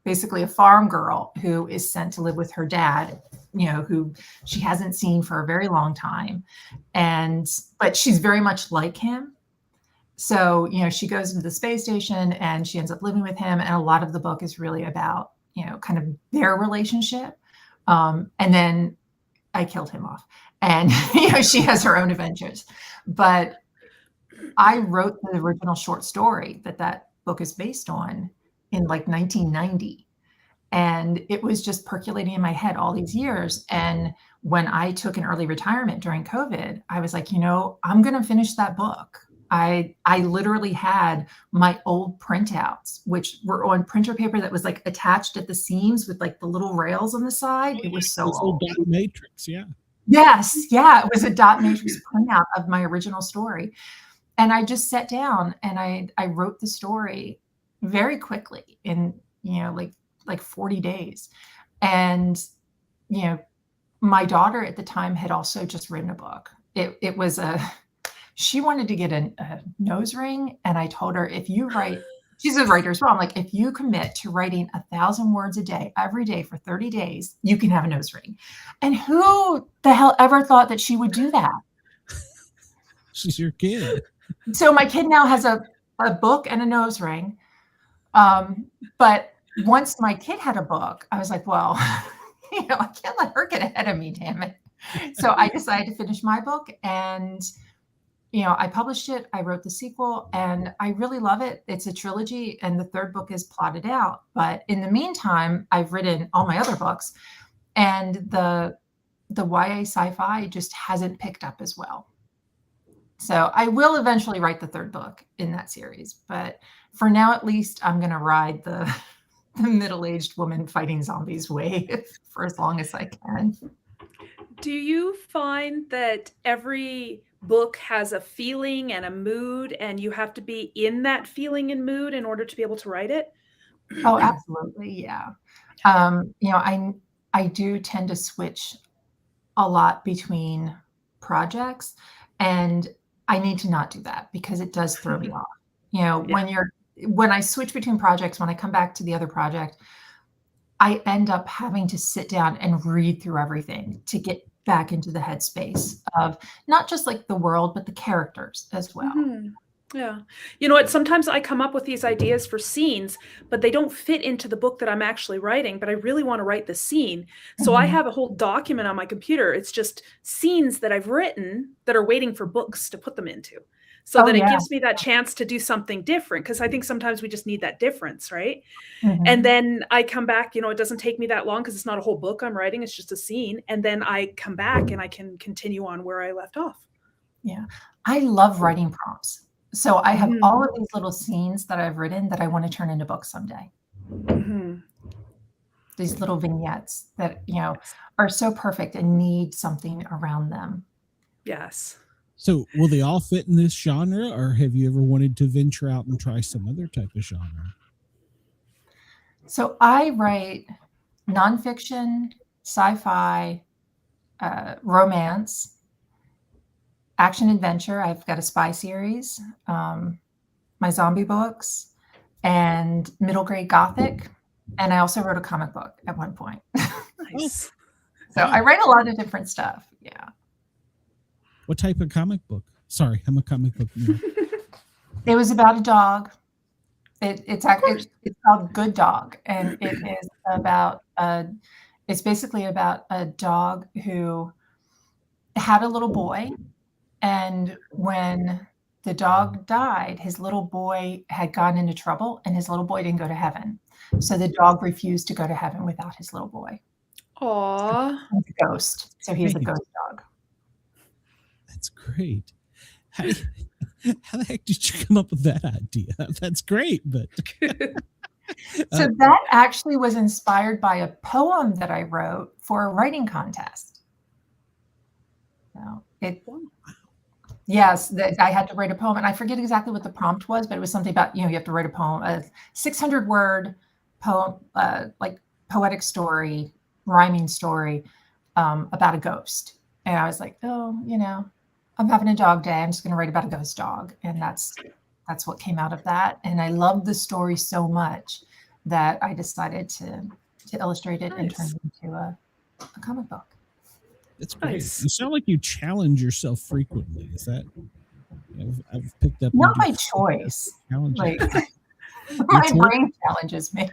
basically a farm girl who is sent to live with her dad, who she hasn't seen for a very long time. But she's very much like him. So, she goes into the space station and she ends up living with him. And a lot of the book is really about, kind of their relationship. And then I killed him off. And, she has her own adventures. But I wrote the original short story that book is based on in 1990. And it was just percolating in my head all these years. And when I took an early retirement during COVID, I was like, I'm going to finish that book. I literally had my old printouts, which were on printer paper that was attached at the seams with the little rails on the side. It was so old. Dot matrix, yeah. Yes, yeah, it was a dot matrix printout of my original story. And I just sat down and I wrote the story very quickly in, like 40 days. And, my daughter at the time had also just written a book. It was she wanted to get a nose ring. And I told her, if you write, she's a writer as well. I'm like, if you commit to writing 1,000 words a day, every day for 30 days, you can have a nose ring. And who the hell ever thought that she would do that? She's your kid. So my kid now has a book and a nose ring. But once my kid had a book, I was like, well, I can't let her get ahead of me, damn it. So I decided to finish my book, and, I published it. I wrote the sequel, and I really love it. It's a trilogy, and the third book is plotted out. But in the meantime, I've written all my other books, and the YA sci-fi just hasn't picked up as well. So I will eventually write the third book in that series. But for now, at least, I'm going to ride the middle-aged woman fighting zombies wave for as long as I can. Do you find that every book has a feeling and a mood, and you have to be in that feeling and mood in order to be able to write it? Oh, absolutely. Yeah. I do tend to switch a lot between projects, and I need to not do that because it does throw me off. When I switch between projects, when I come back to the other project, I end up having to sit down and read through everything to get back into the headspace of not just the world, but the characters as well. Mm-hmm. Yeah. You know what? Sometimes I come up with these ideas for scenes, but they don't fit into the book that I'm actually writing, but I really want to write the scene. So I have a whole document on my computer. It's just scenes that I've written that are waiting for books to put them into. so Oh, that it yeah. gives me that chance to do something different. Because I think sometimes we just need that difference, right? Mhm. And then I come back, it doesn't take me that long because it's not a whole book I'm writing, it's just a scene. And then I come back and I can continue on where I left off. Yeah. I love writing prompts. So I have Mhm. all of these little scenes that I've written that I want to turn into books someday. Mhm. These little vignettes that, are so perfect and need something around them. Yes. So will they all fit in this genre, or have you ever wanted to venture out and try some other type of genre? So I write nonfiction, sci-fi, romance, action adventure. I've got a spy series, my zombie books, and middle grade gothic. And I also wrote a comic book at one point. Nice. So I write a lot of different stuff. Yeah. What type of comic book? Sorry, I'm a comic book nerd. It was about a dog. It's called Good Dog, and it is about it's basically about a dog who had a little boy, and when the dog died, his little boy had gotten into trouble, and his little boy didn't go to heaven. So the dog refused to go to heaven without his little boy. Aw. He's a ghost. So he's a Great. ghost dog. That's great. How the heck did you come up with that idea? That's great, but So that actually was inspired by a poem that I wrote for a writing contest. So yes, that I had to write a poem, and I forget exactly what the prompt was, but it was something about, you have to write a poem, a 600-word poem, like poetic story, rhyming story, about a ghost. And I was like, oh, I'm having a dog day. I'm just going to write about a ghost dog. And that's what came out of that. And I loved the story so much that I decided to illustrate it and turn it into a comic book. that's great. Nice. You sound like you challenge yourself frequently. Is that? I've picked up. Not by choice. Challenging. Like my brain challenges me.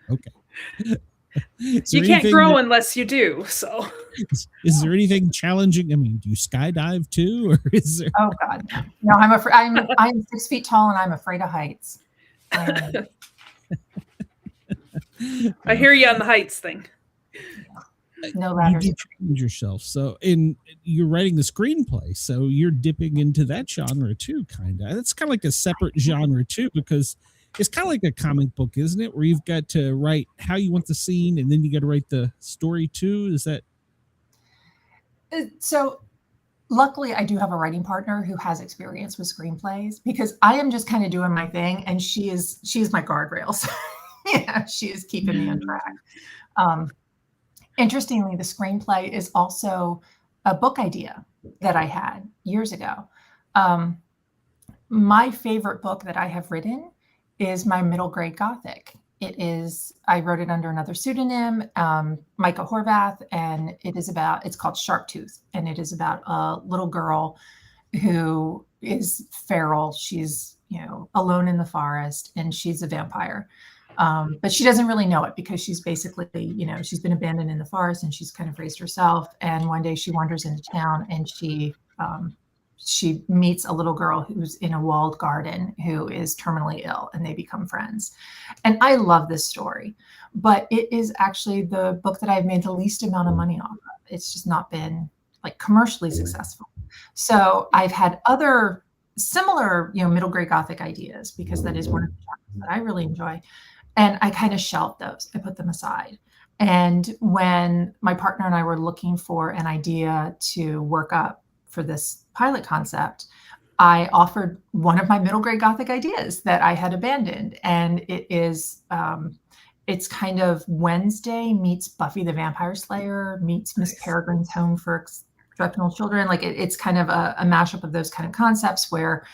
Okay. You can't grow unless you do. So, is there anything challenging? I mean, do you skydive too, or is there? Oh God, no! I'm afraid. I'm 6 feet tall and I'm afraid of heights. I hear you on the heights thing. No ladders. You do challenge yourself. So, you're writing the screenplay, so you're dipping into that genre too, kind of. It's kind of like a separate genre too, because it's kind of like a comic book, isn't it? Where you've got to write how you want the scene, and then you got to write the story too. Is that? So, luckily, I do have a writing partner who has experience with screenplays, because I am just kind of doing my thing, and she is my guardrails. Yeah, she is keeping me on track. Interestingly, the screenplay is also a book idea that I had years ago. My favorite book that I have written is my middle grade gothic. I wrote it under another pseudonym, Michael Horvath, and it's called Sharptooth, and it is about a little girl who is feral. She's, alone in the forest, and she's a vampire. But she doesn't really know it, because she's basically, she's been abandoned in the forest, and she's kind of raised herself. And one day she wanders into town, and she meets a little girl who's in a walled garden who is terminally ill, and they become friends. And I love this story, but it is actually the book that I've made the least amount of money off of. It's just not been like commercially successful. So I've had other similar, middle grade gothic ideas, because that is one of the genres that I really enjoy. And I kind of shelved those. I put them aside. And when my partner and I were looking for an idea to work up for this pilot concept, I offered one of my middle grade gothic ideas that I had abandoned. And it is, it's kind of Wednesday meets Buffy the Vampire Slayer meets Miss Peregrine's Home for Exceptional Children. Like it's kind of a mashup of those kind of concepts, where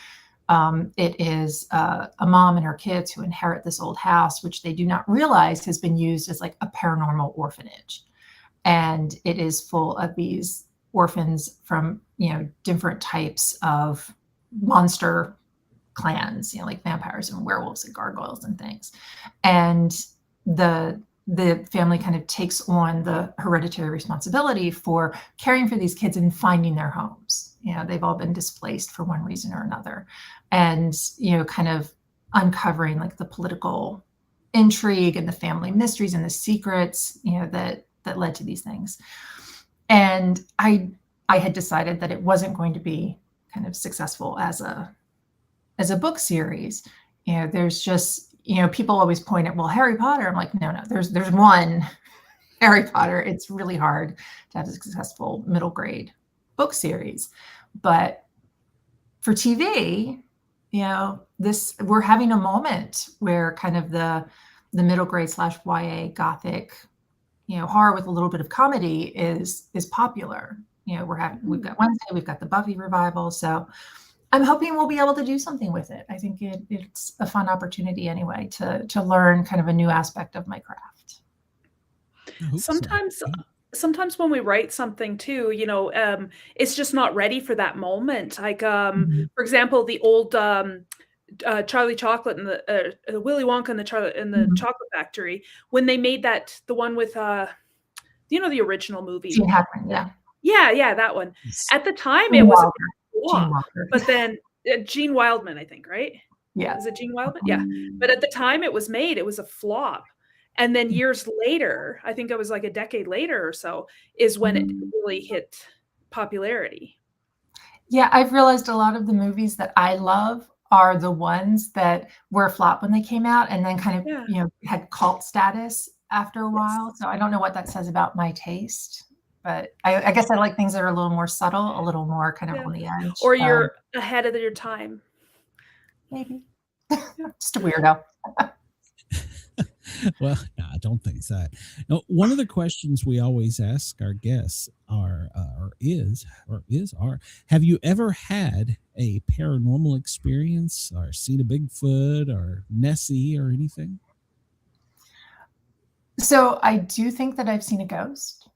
it is a mom and her kids who inherit this old house, which they do not realize has been used as like a paranormal orphanage. And it is full of these orphans from, different types of monster clans, like vampires and werewolves and gargoyles and things. And the family kind of takes on the hereditary responsibility for caring for these kids and finding their homes. they've all been displaced for one reason or another. And, kind of uncovering like the political intrigue and the family mysteries and the secrets, that led to these things. And I had decided that it wasn't going to be kind of successful as a book series. There's just, people always point at, well, Harry Potter. I'm like, no, there's one Harry Potter. It's really hard to have a successful middle grade book series. But for TV, we're having a moment where kind of the middle grade / YA gothic, horror with a little bit of comedy is popular. We've got Wednesday, we've got the Buffy revival. So I'm hoping we'll be able to do something with it. I think it's a fun opportunity anyway to learn kind of a new aspect of my craft. Sometimes when we write something too, it's just not ready for that moment. Like, for example, the old Charlie Chocolate and the Willy Wonka and the Chocolate Factory, when they made the one with the original movie. Gene Hackman, yeah. Yeah, that one. At the time, it was a flop, but then Gene Wildman, I think, right? Yeah. Is it Gene Wildman? Yeah. But at the time it was made, it was a flop. And then years later, I think it was like a decade later or so, is when it really hit popularity. Yeah, I've realized a lot of the movies that I love are the ones that were a flop when they came out and then kind of, had cult status after a while. So I don't know what that says about my taste. But I guess I like things that are a little more subtle, a little more kind of on the edge. Or you're ahead of your time. Maybe. Just a weirdo. Well, no, I don't think that. No, one of the questions we always ask our guests is, have you ever had a paranormal experience or seen a Bigfoot or Nessie or anything? So I do think that I've seen a ghost.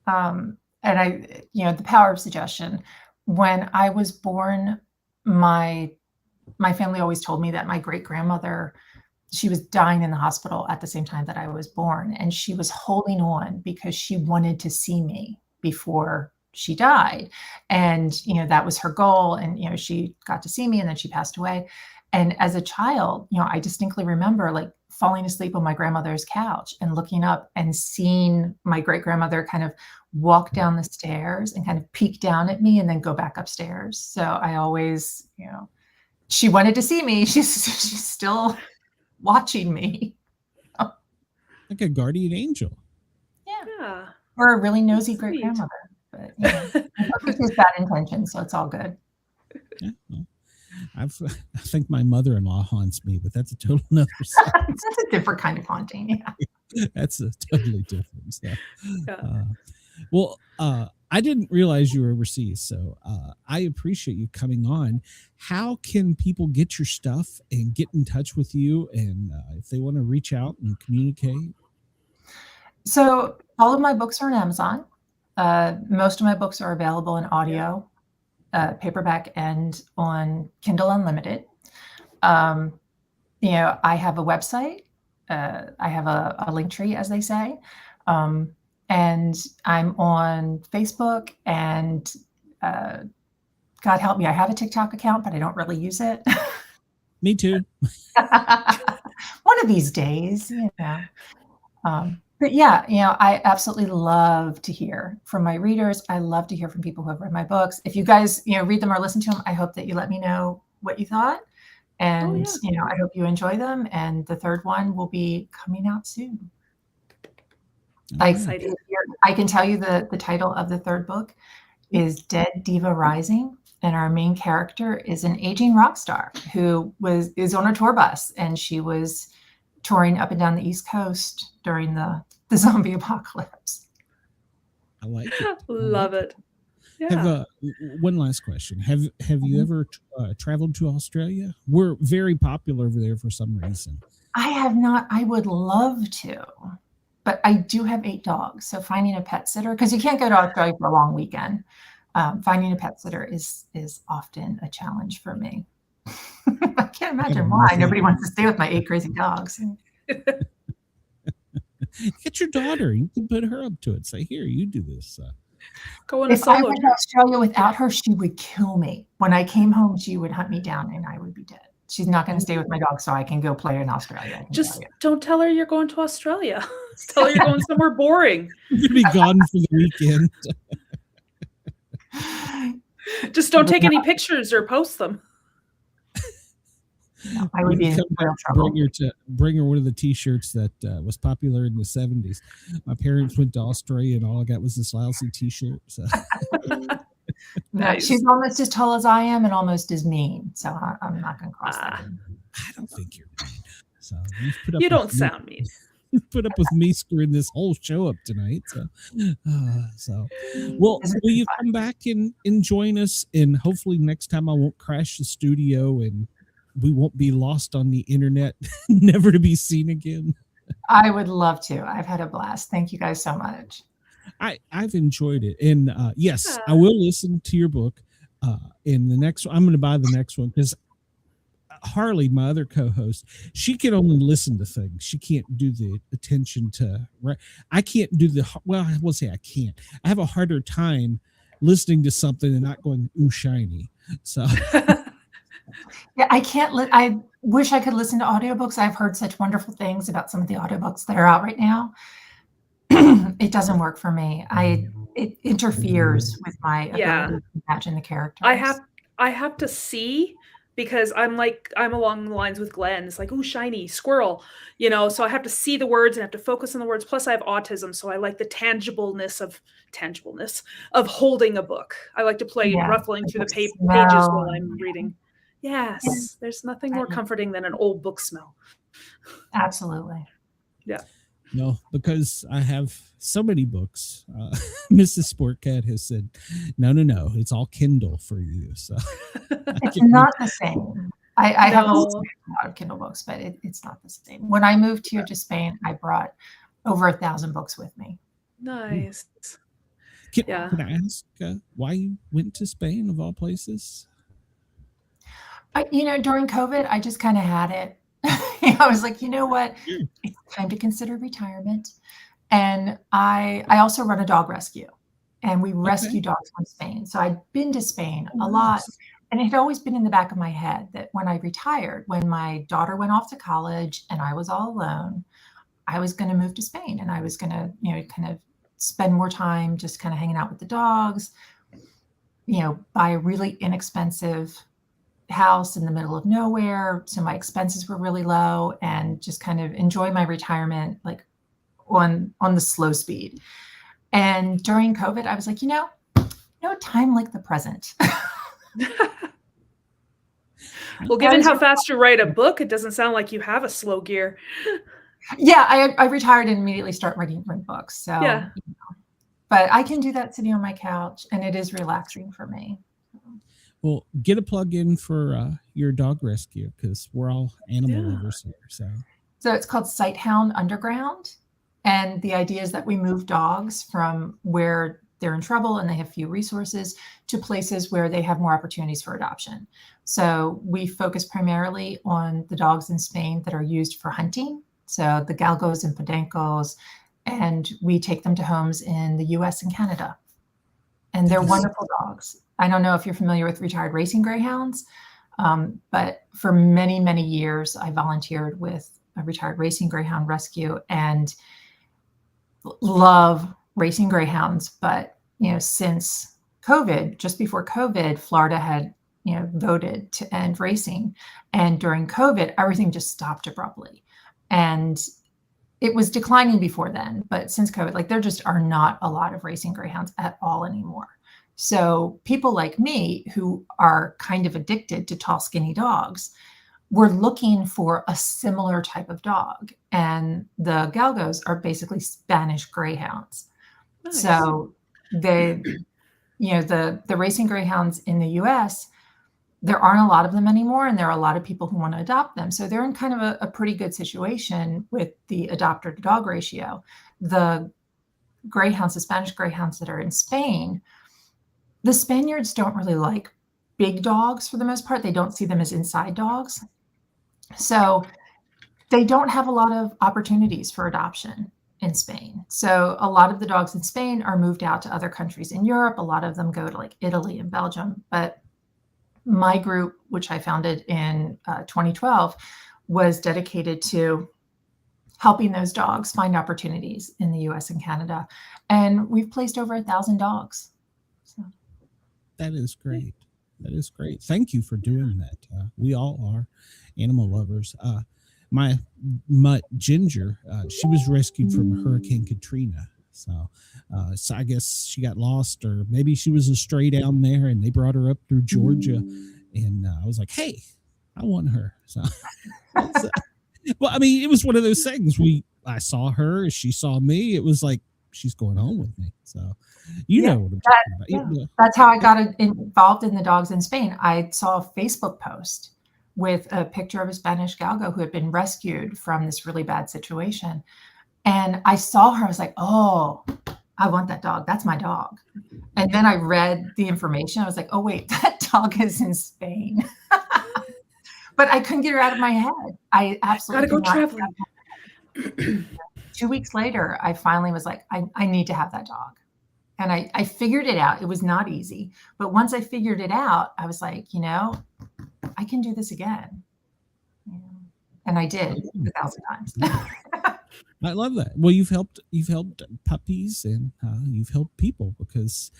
And the power of suggestion. When I was born, my family always told me that my great grandmother, she was dying in the hospital at the same time that I was born, and she was holding on because she wanted to see me before she died. And, that was her goal. And, she got to see me and then she passed away. And as a child, I distinctly remember like falling asleep on my grandmother's couch and looking up and seeing my great grandmother kind of walk down the stairs and kind of peek down at me and then go back upstairs. So I always, she wanted to see me. She's still watching me. Like a guardian angel. Yeah. Or a really nosy great grandmother. But it's just bad intention, so it's all good. Yeah, well, I think my mother-in-law haunts me, but that's a total another That's a different kind of haunting. Yeah. That's a totally different stuff. I didn't realize you were overseas, so I appreciate you coming on. How can people get your stuff and get in touch with you, and if they want to reach out and communicate? So all of my books are on Amazon. Most of my books are available in audio, paperback, and on Kindle Unlimited. I have a website. I have a link tree, as they say. And I'm on Facebook, and God help me, I have a TikTok account, but I don't really use it. Me too. One of these days, But yeah, I absolutely love to hear from my readers. I love to hear from people who have read my books. If you guys, read them or listen to them, I hope that you let me know what you thought. And, I hope you enjoy them. And the third one will be coming out soon. I can tell you the title of the third book is Dead Diva Rising. And our main character is an aging rock star who is on a tour bus, and she was touring up and down the East Coast during the zombie apocalypse. I like it. Love it. Yeah. One last question. Have you ever traveled to Australia? We're very popular over there for some reason. I have not. I would love to, but I do have 8 dogs. So finding a pet sitter, because you can't go to Australia for a long weekend. Finding a pet sitter is often a challenge for me. I can't imagine why nobody wants to stay with my 8 crazy dogs. Get your daughter. You can put her up to it. Say, here, you do this. Go on a If I solo went to trip. Australia without her, she would kill me. When I came home, she would hunt me down and I would be dead. She's not going to stay with my dog, so I can go play in Australia. I can tell Just you. don't tell her you're going to Australia. Tell her you're going somewhere boring. You're gonna be gone for the weekend. Just don't take any pictures or post them. No, I would be in Come real back, trouble. bring her one of the T-shirts that was popular in the 70s. My parents went to Australia, and all I got was this lousy T-shirt. So. No, Nice. she's almost as tall as I am and almost as mean. So I'm not going to cross that. I don't think you're mean. So you've put up You don't with me- sound mean. put up with me screwing this whole show up tonight. So well, will you come back and join us? And hopefully next time I won't crash the studio and we won't be lost on the internet, never to be seen again. I would love to. I've had a blast. Thank you guys so much. I've enjoyed it. And yes, I will listen to your book. In the next one, I'm going to buy the next one because Harley, my other co-host, she can only listen to things. She can't do the attention to, right? I can't do I will say I can't. I have a harder time listening to something and not going, ooh, shiny. So Yeah, I can't. I wish I could listen to audiobooks. I've heard such wonderful things about some of the audiobooks that are out right now. It doesn't work for me. It interferes with my ability to imagine the characters. I have to see, because I'm along the lines with Glenn. It's like, ooh, shiny squirrel, so I have to see the words and have to focus on the words. Plus I have autism, so I like the tangibleness of holding a book. I like to play ruffling through the pages while I'm reading. Yes, there's nothing more comforting than an old book smell. Absolutely. Yeah. No, because I have so many books. Mrs. Sportcat has said, no, it's all Kindle for you. So it's not the same. I have a lot of Kindle books, but it's not the same. When I moved here to Spain, I brought over 1,000 books with me. Nice. Can I ask why you went to Spain of all places? During COVID, I just kind of had it. I was like, you know what? It's time to consider retirement. And I also run a dog rescue, and we rescue dogs from Spain. So I'd been to Spain a lot. And it had always been in the back of my head that when I retired, when my daughter went off to college and I was all alone, I was going to move to Spain, and I was going to, kind of spend more time just kind of hanging out with the dogs, buy a really inexpensive house in the middle of nowhere, so my expenses were really low, and just kind of enjoy my retirement like on the slow speed. And during COVID, I was like, no time like the present. Well, given how fast you write a book, it doesn't sound like you have a slow gear. Yeah, I retired and immediately start writing books. So yeah. But I can do that sitting on my couch, and it is relaxing for me. Well, get a plug in for your dog rescue, because we're all animal lovers here. So it's called Sighthound Underground. And the idea is that we move dogs from where they're in trouble and they have few resources to places where they have more opportunities for adoption. So we focus primarily on the dogs in Spain that are used for hunting. So the galgos and podencos, and we take them to homes in the US and Canada. And they're wonderful dogs. I don't know if you're familiar with retired racing greyhounds, but for many, many years, I volunteered with a retired racing greyhound rescue and love racing greyhounds. But, since COVID, just before COVID, Florida had, voted to end racing. And during COVID, everything just stopped abruptly. And it was declining before then, but since COVID, there just are not a lot of racing greyhounds at all anymore. So people like me who are kind of addicted to tall, skinny dogs were looking for a similar type of dog. And the galgos are basically Spanish greyhounds. Nice. So the racing greyhounds in the US, there aren't a lot of them anymore, and there are a lot of people who want to adopt them. So they're in kind of a pretty good situation with the adopter to dog ratio. The greyhounds, the Spanish greyhounds that are in Spain, the Spaniards don't really like big dogs for the most part. They don't see them as inside dogs. So they don't have a lot of opportunities for adoption. in Spain. So a lot of the dogs in Spain are moved out to other countries in Europe. A lot of them go to like Italy and Belgium. But my group, which I founded in 2012, was dedicated to helping those dogs find opportunities in the US and Canada. And we've placed over 1,000 dogs. So. That is great. That is great. Thank you for doing that. We all are animal lovers. My mutt Ginger, she was rescued from Hurricane Katrina. So I guess she got lost, or maybe she was a stray down there and they brought her up through Georgia. And I was like, hey, I want her. So, well, I mean, it was one of those things. I saw her, she saw me. It was like, she's going home with me. So, you know what I'm talking about. Yeah. That's how I got involved in the dogs in Spain. I saw a Facebook post with a picture of a Spanish galgo who had been rescued from this really bad situation. And I saw her, I was like, oh, I want that dog. That's my dog. And then I read the information. I was like, oh, wait, that dog is in Spain. But I couldn't get her out of my head. I absolutely gotta go traveling. 2 weeks later, I finally was like, I need to have that dog. And I figured it out. It was not easy. But once I figured it out, I was like, I can do this again. And I did 1,000 times. I love that. Well, you've helped puppies and you've helped people, because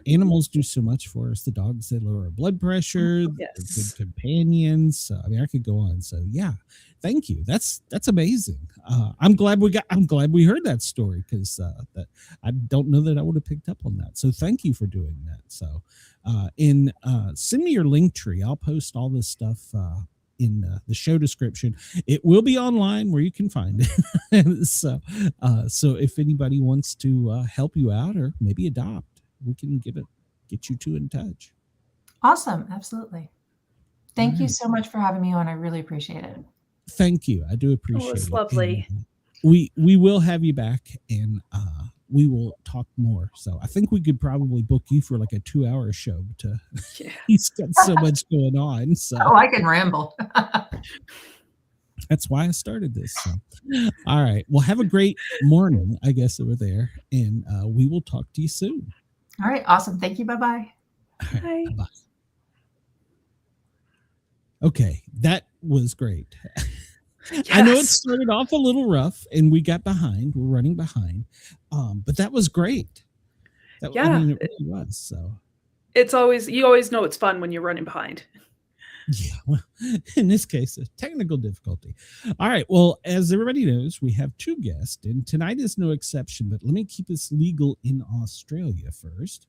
animals do so much for us. The dogs, they lower our blood pressure. They're good companions. I mean, I could go on. So yeah, thank you. That's amazing. I'm glad we heard that story, because that I don't know that I would have picked up on that. So thank you for doing that. So send me your link tree. I'll post all this stuff in the show description. It will be online where you can find it. So if anybody wants to help you out or maybe adopt, we can get you two in touch. Awesome. Absolutely. Thank you so much for having me on. I really appreciate it. Thank you. I do appreciate it. It's lovely. And we will have you back, and we will talk more. So I think we could probably book you for like a 2-hour show. He's got so much going on. So I can ramble. That's why I started this. So. All right. Well, have a great morning, I guess, over there, and we will talk to you soon. All right. Awesome. Thank you. Bye-bye. Right, bye. Okay. That was great. Yes. I know it started off a little rough and we got behind. We're running behind. But that was great. It really was. So you always know it's fun when you're running behind. Yeah, well, in this case, a technical difficulty. All right. Well, as everybody knows, we have 2 guests, and tonight is no exception, but let me keep this legal in Australia first.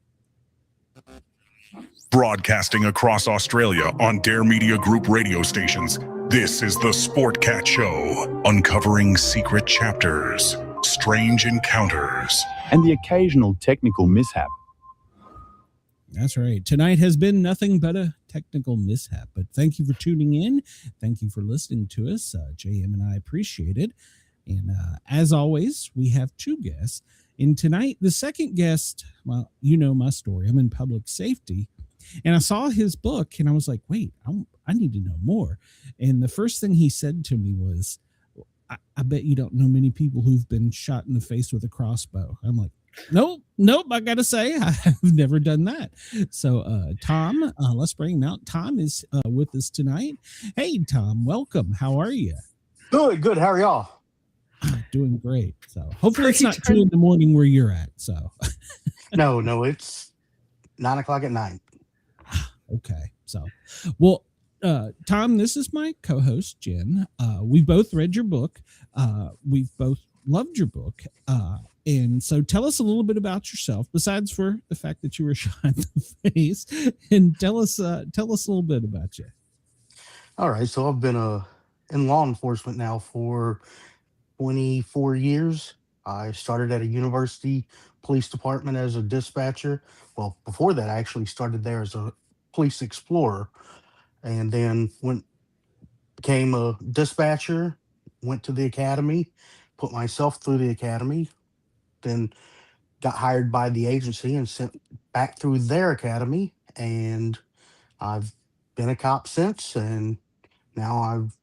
Broadcasting across Australia on Dare Media Group radio stations, this is the Sportcat Show, uncovering secret chapters, strange encounters, and the occasional technical mishap. That's right. Tonight has been nothing but a technical mishap, but thank you for tuning in. Thank you for listening to us. JM and I appreciate it. And as always, we have 2 guests. And tonight, the second guest, well, you know my story. I'm in public safety. And I saw his book and I was like, wait, I need to know more. And the first thing he said to me was, I bet you don't know many people who've been shot in the face with a crossbow. I'm like, Nope. I got to say, I've never done that. So, Tom, let's bring him out. Tom is with us tonight. Hey, Tom, welcome. How are you? Good. How are y'all? Doing great. So hopefully it's not 2 a.m. where you're at. So no, it's 9:00 at night. Okay. So, well, Tom, this is my co-host, Jen. We both read your book. We've both loved your book. And so tell us a little bit about yourself, besides for the fact that you were shot in the face, and tell us a little bit about you. All right. So I've been in law enforcement now for 24 years. I started at a university police department as a dispatcher. Well, before that, I actually started there as a police explorer, and then became a dispatcher, went to the academy, put myself through the academy, then got hired by the agency and sent back through their academy. And I've been a cop since, and now I've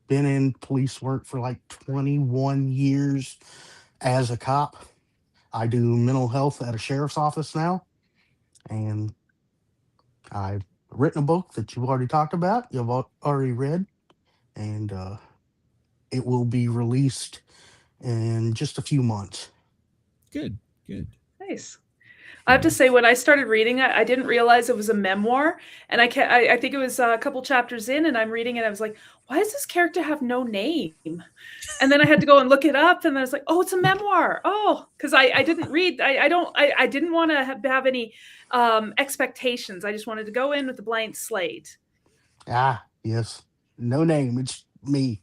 been in police work for like 21 years. as a cop, I do mental health at a sheriff's office now, and I've written a book that you've already talked about, you've already read, and it will be released in just a few months. Good. Nice. I have to say, when I started reading it, I didn't realize it was a memoir, and I think it was a couple chapters in, and I'm reading it. I was like, "Why does this character have no name?" And then I had to go and look it up, and I was like, "Oh, it's a memoir." Oh, because I didn't read. I didn't want to have any expectations. I just wanted to go in with a blank slate. Ah, yes, no name. It's me.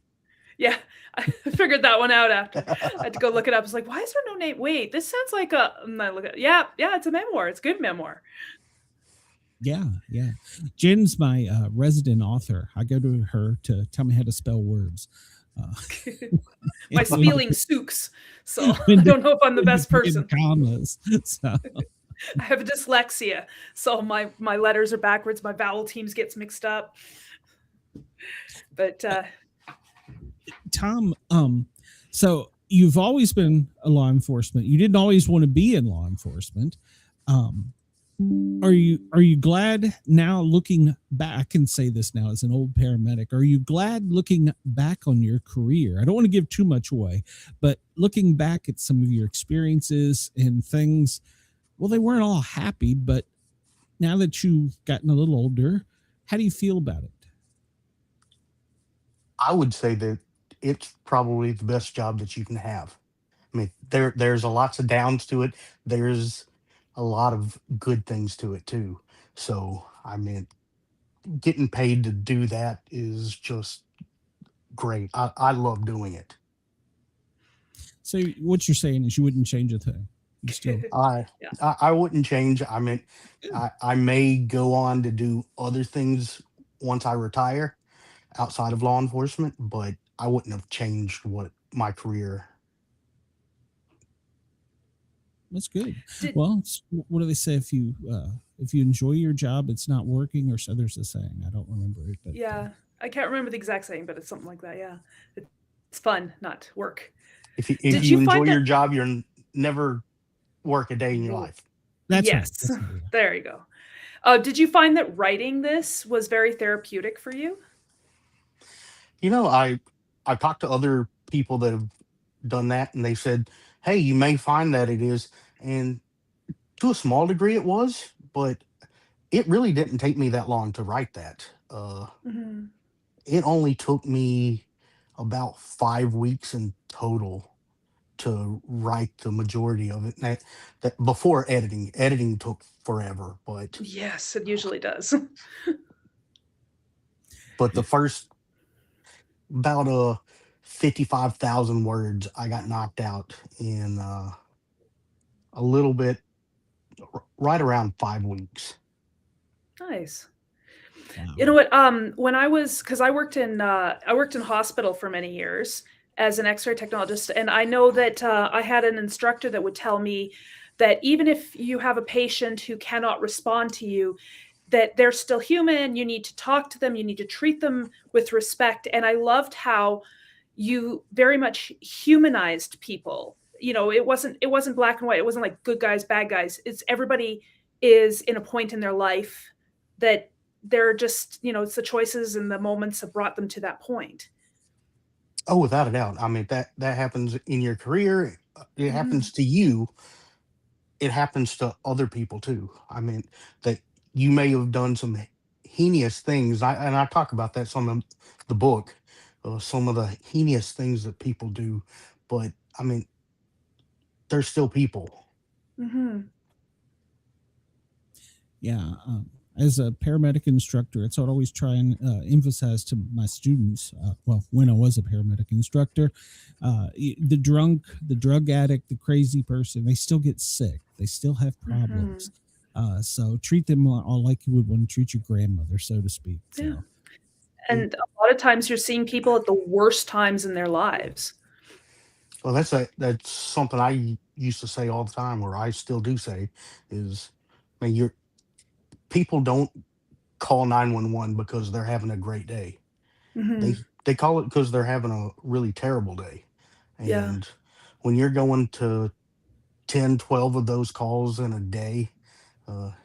Yeah, I figured that one out after. I had to go look it up. I was like, "Why is there no name?" Wait, this sounds like a. And I look at yeah, it's a memoir. It's a good memoir. Yeah. Jen's my resident author. I go to her to tell me how to spell words. My spelling sooks, so I don't know if I'm the best person. Commas. So. I have dyslexia, so my letters are backwards. My vowel teams gets mixed up. But Tom, so you've always been a law enforcement. You didn't always want to be in law enforcement. Are you glad now, looking back, and say this now as an old paramedic, are you glad looking back on your career? I don't want to give too much away, but looking back at some of your experiences and things, well, they weren't all happy, but now that you've gotten a little older, how do you feel about it? I would say that it's probably the best job that you can have. I mean, there's a lots of downs to it. There's a lot of good things to it too. So, I mean, getting paid to do that is just great. I love doing it. So what you're saying is you wouldn't change a thing. You still, I wouldn't change. I mean, I may go on to do other things once I retire outside of law enforcement, but I wouldn't have changed my career. That's good. Well, what do they say? If you enjoy your job, it's not working, or so there's a saying. I don't remember it. But, yeah, I can't remember the exact saying, but it's something like that. Yeah, it's fun, not work. If you enjoy your job, you're never work a day in your life. That's yes. Right. There you go. Did you find that writing this was very therapeutic for you? You know, I talked to other people that have done that, and they said, hey, you may find that it is. And to a small degree it was, but it really didn't take me that long to write that. It only took me about 5 weeks in total to write the majority of it. That before editing took forever, but yes, it usually does. But the first about 55,000 words I got knocked out in a little bit, right around 5 weeks. Nice. Wow. You know what? When because I worked in hospital for many years as an X-ray technologist, and I know that I had an instructor that would tell me that even if you have a patient who cannot respond to you, that they're still human. You need to talk to them. You need to treat them with respect. And I loved how you very much humanized people. You know, it wasn't black and white. It wasn't like good guys, bad guys. It's everybody is in a point in their life that they're just, it's the choices and the moments that brought them to that point. Oh, without a doubt. I mean, that happens in your career. It happens to you. It happens to other people too. I mean, that you may have done some heinous things. And I talk about that some in the book, some of the heinous things that people do. But I mean, they're still people. Yeah. As a paramedic instructor, it's what I always try and emphasize to my students. When I was a paramedic instructor, the drunk, the drug addict, the crazy person, they still get sick. They still have problems. So treat them all like you would want to treat your grandmother, so to speak. So. Yeah. And a lot of times you're seeing people at the worst times in their lives. Well, that's something I used to say all the time, or I still do say, is, I mean, people don't call 911 because they're having a great day. They call it because they're having a really terrible day. And when you're going to 10, 12 of those calls in a day,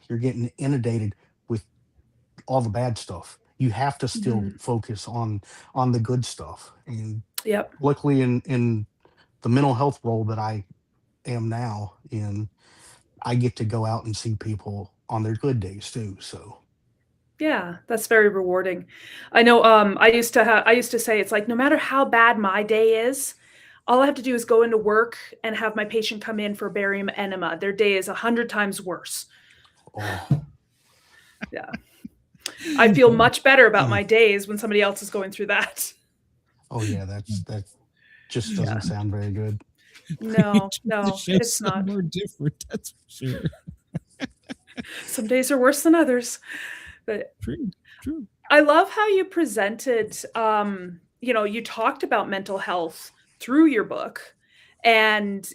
you're getting inundated with all the bad stuff. You have to still focus on the good stuff. And Yep. luckily, in the mental health role that I am now in, I get to go out and see people on their good days too. So Yeah, that's very rewarding. I know, I used to say it's like, no matter how bad my day is, all I have to do is go into work and have my patient come in for barium enema. Their day is 100 times worse. oh Yeah. I feel much better about my days when somebody else is going through that. oh yeah, that just Yeah. doesn't sound very good. No, The no, show's it's not. more different, that's for sure. Some days are worse than others. But True. I love how you presented, you talked about mental health through your book, and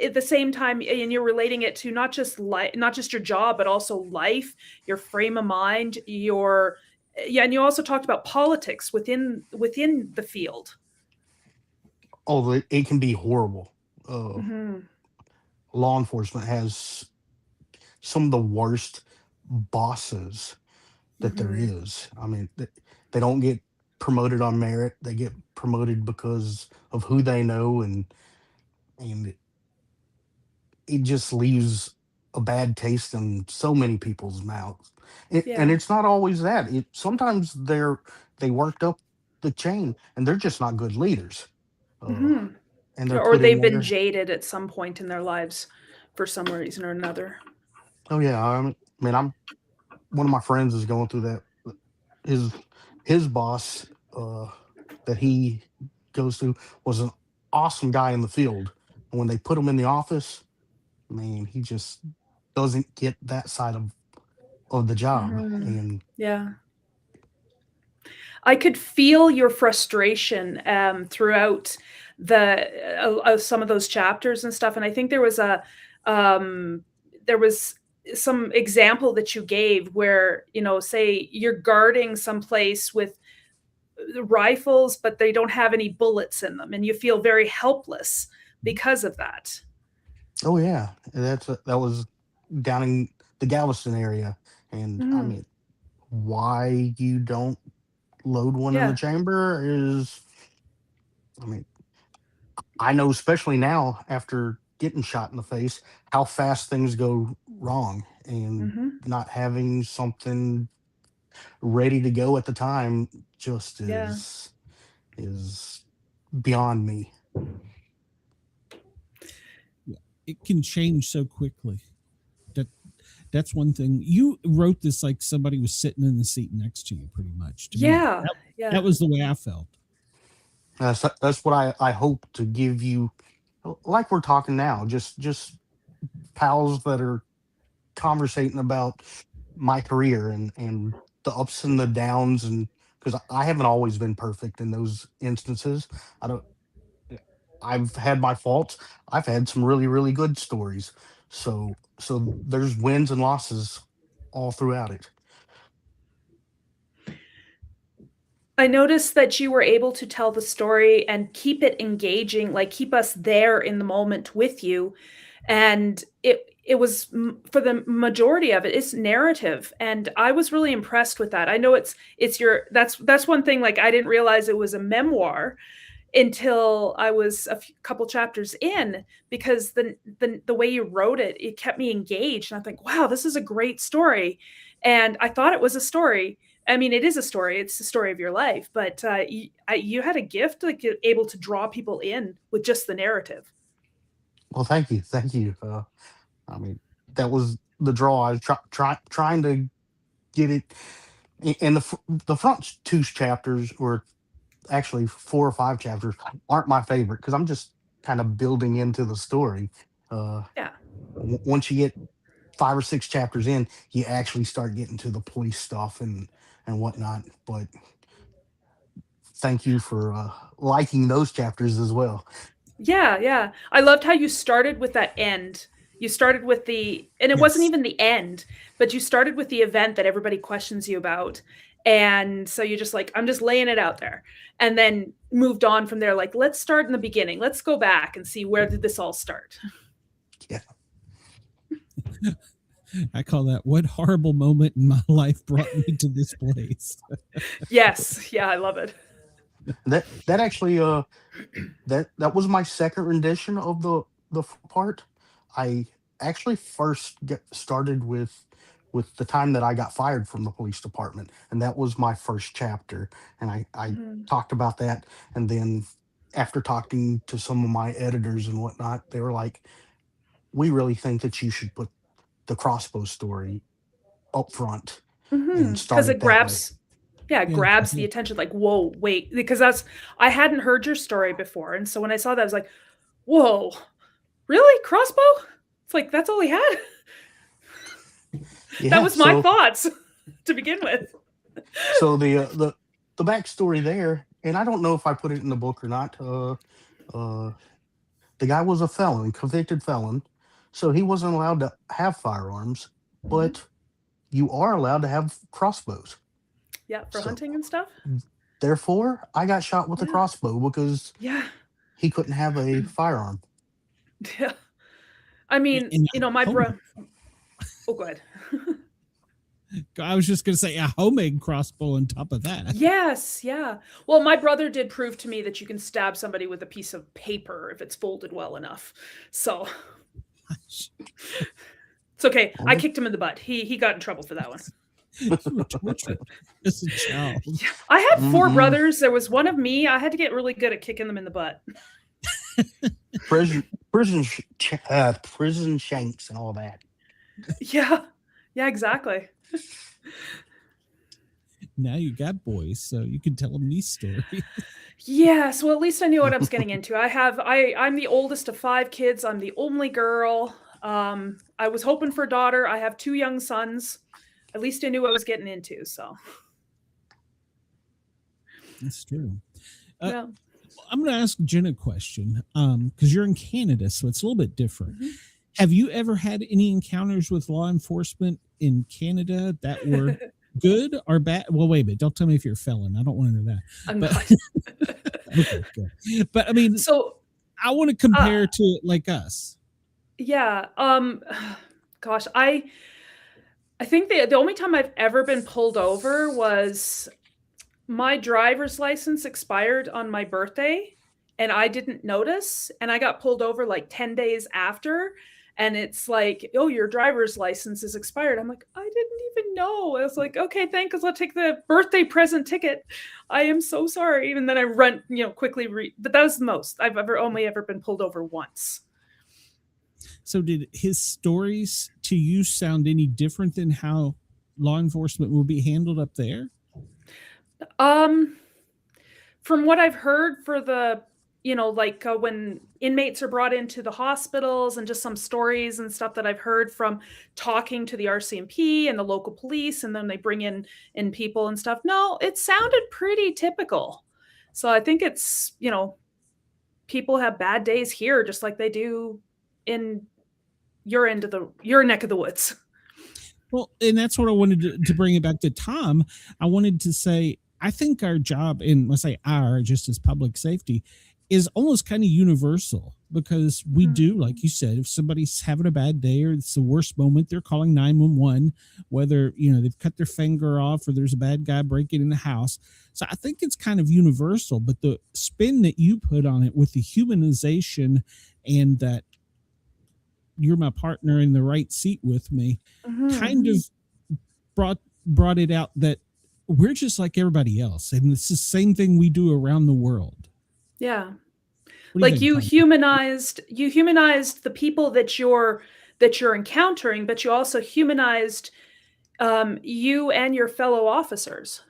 at the same time, and you're relating it to not just your job, but also life, your frame of mind, and you also talked about politics within the field. Oh, it can be horrible. Hmm. Law enforcement has some of the worst bosses that there Hmm. is. I mean, they don't get promoted on merit. They get promoted because of who they know, and it just leaves a bad taste in so many people's mouths. And Yeah. it's not always that. Sometimes they worked up the chain and they're just not good leaders. Uh, Hmm. and they're Or put in they've been there. jaded at some point in their lives for some reason or another. Oh yeah, I'm one of my friends is going through that. His his boss that he goes to was an awesome guy in the field. And when they put him in the office, man, he just doesn't get that side of the job. Hmm. And Yeah. I could feel your frustration throughout some of those chapters and stuff. And I think there was some example that you gave where, say you're guarding someplace with rifles, but they don't have any bullets in them, and you feel very helpless because of that. oh yeah, that was down in the Galveston area. And I Mm, mean, why you don't load one in the yeah. chamber is, I mean, I know, especially now after getting shot in the face, how fast things go wrong, and Hmm. not having something ready to go at the time just Yeah. is beyond me. Yeah. It can change so quickly. That that's one thing. You wrote this like somebody was sitting in the seat next to you, pretty much. To me, Yeah. Yeah. that was the way I felt. That's what I hope to give you, like we're talking now, just pals that are conversating about my career and the ups and the downs. And because I haven't always been perfect in those instances. I don't I've had my faults. I've had some really, really good stories. So there's wins and losses all throughout it. I noticed that you were able to tell the story and keep it engaging, like keep us there in the moment with you. And it was for the majority of it, it's narrative, and I was really impressed with that. I know it's your that's one thing. Like I didn't realize it was a memoir until I was couple chapters in, because the way you wrote it, it kept me engaged, and I think, wow, this is a great story. And I thought it was a story. I mean, it is a story. It's the story of your life, but you had a gift, like you're able to draw people in with just the narrative. Well, thank you. I mean, that was the draw. I was trying to get it. And the front two chapters, or actually 4 or 5 chapters, aren't my favorite because I'm just kind of building into the story. Uh, Yeah. Once you get 5 or 6 chapters in, you actually start getting to the police stuff and whatnot. But thank you for liking those chapters as well. Yeah, yeah. I loved how you started with that end. You started with and it wasn't Yes. even the end, but you started with the event that everybody questions you about. And so you just like, I'm just laying it out there. And then moved on from there. Like, let's start in the beginning. Let's go back and see, where did this all start? Yeah. I call that, what horrible moment in my life brought me to this place. Yes. Yeah, I love it. That actually that was my second rendition of the part. I actually first started with the time that I got fired from the police department, and that was my first chapter. And I talked about that, and then after talking to some of my editors and whatnot, they were like, "We really think that you should put the Crossbow story up front and start Because it it that way." grabs, it grabs the attention. Like, whoa, wait, because I hadn't heard your story before, and so when I saw that, I was like, whoa, really, Crossbow? It's like, that's all he had. Yeah, That was my thoughts to begin with. So the backstory there, and I don't know if I put it in the book or not. The guy was a felon, convicted felon, so he wasn't allowed to have firearms, but you are allowed to have crossbows. Yeah, for hunting and stuff. Therefore, I got shot with a crossbow because he couldn't have a firearm. Yeah. I mean, my brother. Oh, go ahead. I was just going to say a homemade crossbow on top of that. Yes, yeah. Well, my brother did prove to me that you can stab somebody with a piece of paper if it's folded well enough. So it's okay. I kicked him in the butt. He got in trouble for that one. As a child. I had 4 brothers. There was one of me. I had to get really good at kicking them in the butt. prison shanks and all that. Yeah, exactly. Now you got boys, so you can tell them these stories. Yes, well, at least I knew what I was getting into. I'm the oldest of 5 kids. I'm the only girl. I was hoping for a daughter. I have 2 young sons. At least I knew what I was getting into. So that's true. I'm going to ask Jen a question because you're in Canada, so it's a little bit different. Have you ever had any encounters with law enforcement in Canada that were good or bad? Well, wait a minute. Don't tell me if you're a felon. I don't want to know that. I'm not. Okay, good. But I mean, so I want to compare to like us. Yeah. Gosh, I think the only time I've ever been pulled over was my driver's license expired on my birthday and I didn't notice, and I got pulled over like 10 days after. And it's like, oh, your driver's license is expired. I'm like, I didn't even know. I was like, okay, thanks. I'll take the birthday present ticket. I am so sorry. And then I run, quickly but that was the most. I've only ever been pulled over once. So did his stories to you sound any different than how law enforcement will be handled up there? From what I've heard for the, when inmates are brought into the hospitals and just some stories and stuff that I've heard from talking to the RCMP and the local police, and then they bring in people and stuff. No, it sounded pretty typical. So I think it's, people have bad days here just like they do in your neck of the woods. Well, and that's what I wanted to bring it back to Tom. I wanted to say, I think our job, and let's say just as public safety, is almost kind of universal, because we do, like you said, if somebody's having a bad day or it's the worst moment, they're calling 911, whether, they've cut their finger off or there's a bad guy breaking in the house. So I think it's kind of universal, but the spin that you put on it with the humanization and that you're my partner in the right seat with me, kind of brought it out that we're just like everybody else. And it's the same thing we do around the world. Yeah. Like you humanized the people that you're encountering, but you also humanized you and your fellow officers.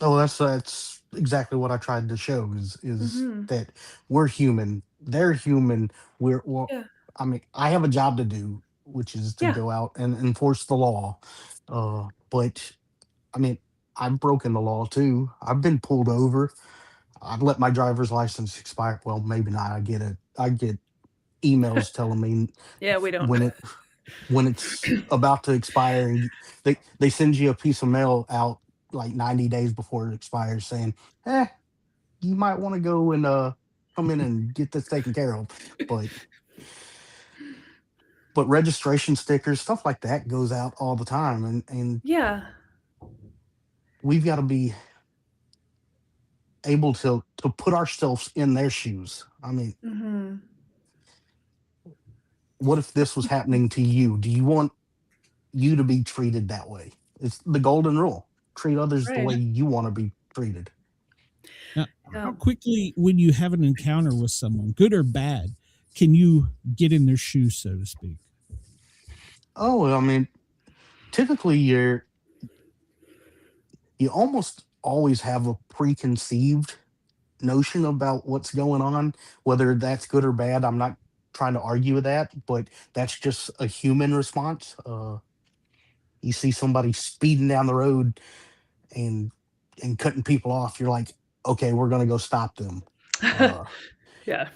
Oh, that's exactly what I tried to show is that we're human. They're human. I mean, I have a job to do, which is to go out and enforce the law. But I mean, I've broken the law too. I've been pulled over. I've let my driver's license expire. Well, maybe not. I get emails telling me we don't when it's about to expire, and they send you a piece of mail out like 90 days before it expires saying, you might want to go and come in and get this taken care of. But registration stickers, stuff like that goes out all the time. And Yeah. we've got to be able to put ourselves in their shoes. I mean, Hmm. what if this was happening to you? Do you want you to be treated that way? It's the golden rule. Treat others the Right. way you want to be treated. Now, Yeah. how quickly, when you have an encounter with someone, good or bad, can you get in their shoes, so to speak? Oh, well, I mean, typically you almost always have a preconceived notion about what's going on, whether that's good or bad. I'm not trying to argue with that, but that's just a human response. You see somebody speeding down the road and cutting people off, you're like, okay, we're gonna go stop them. Uh, Yeah.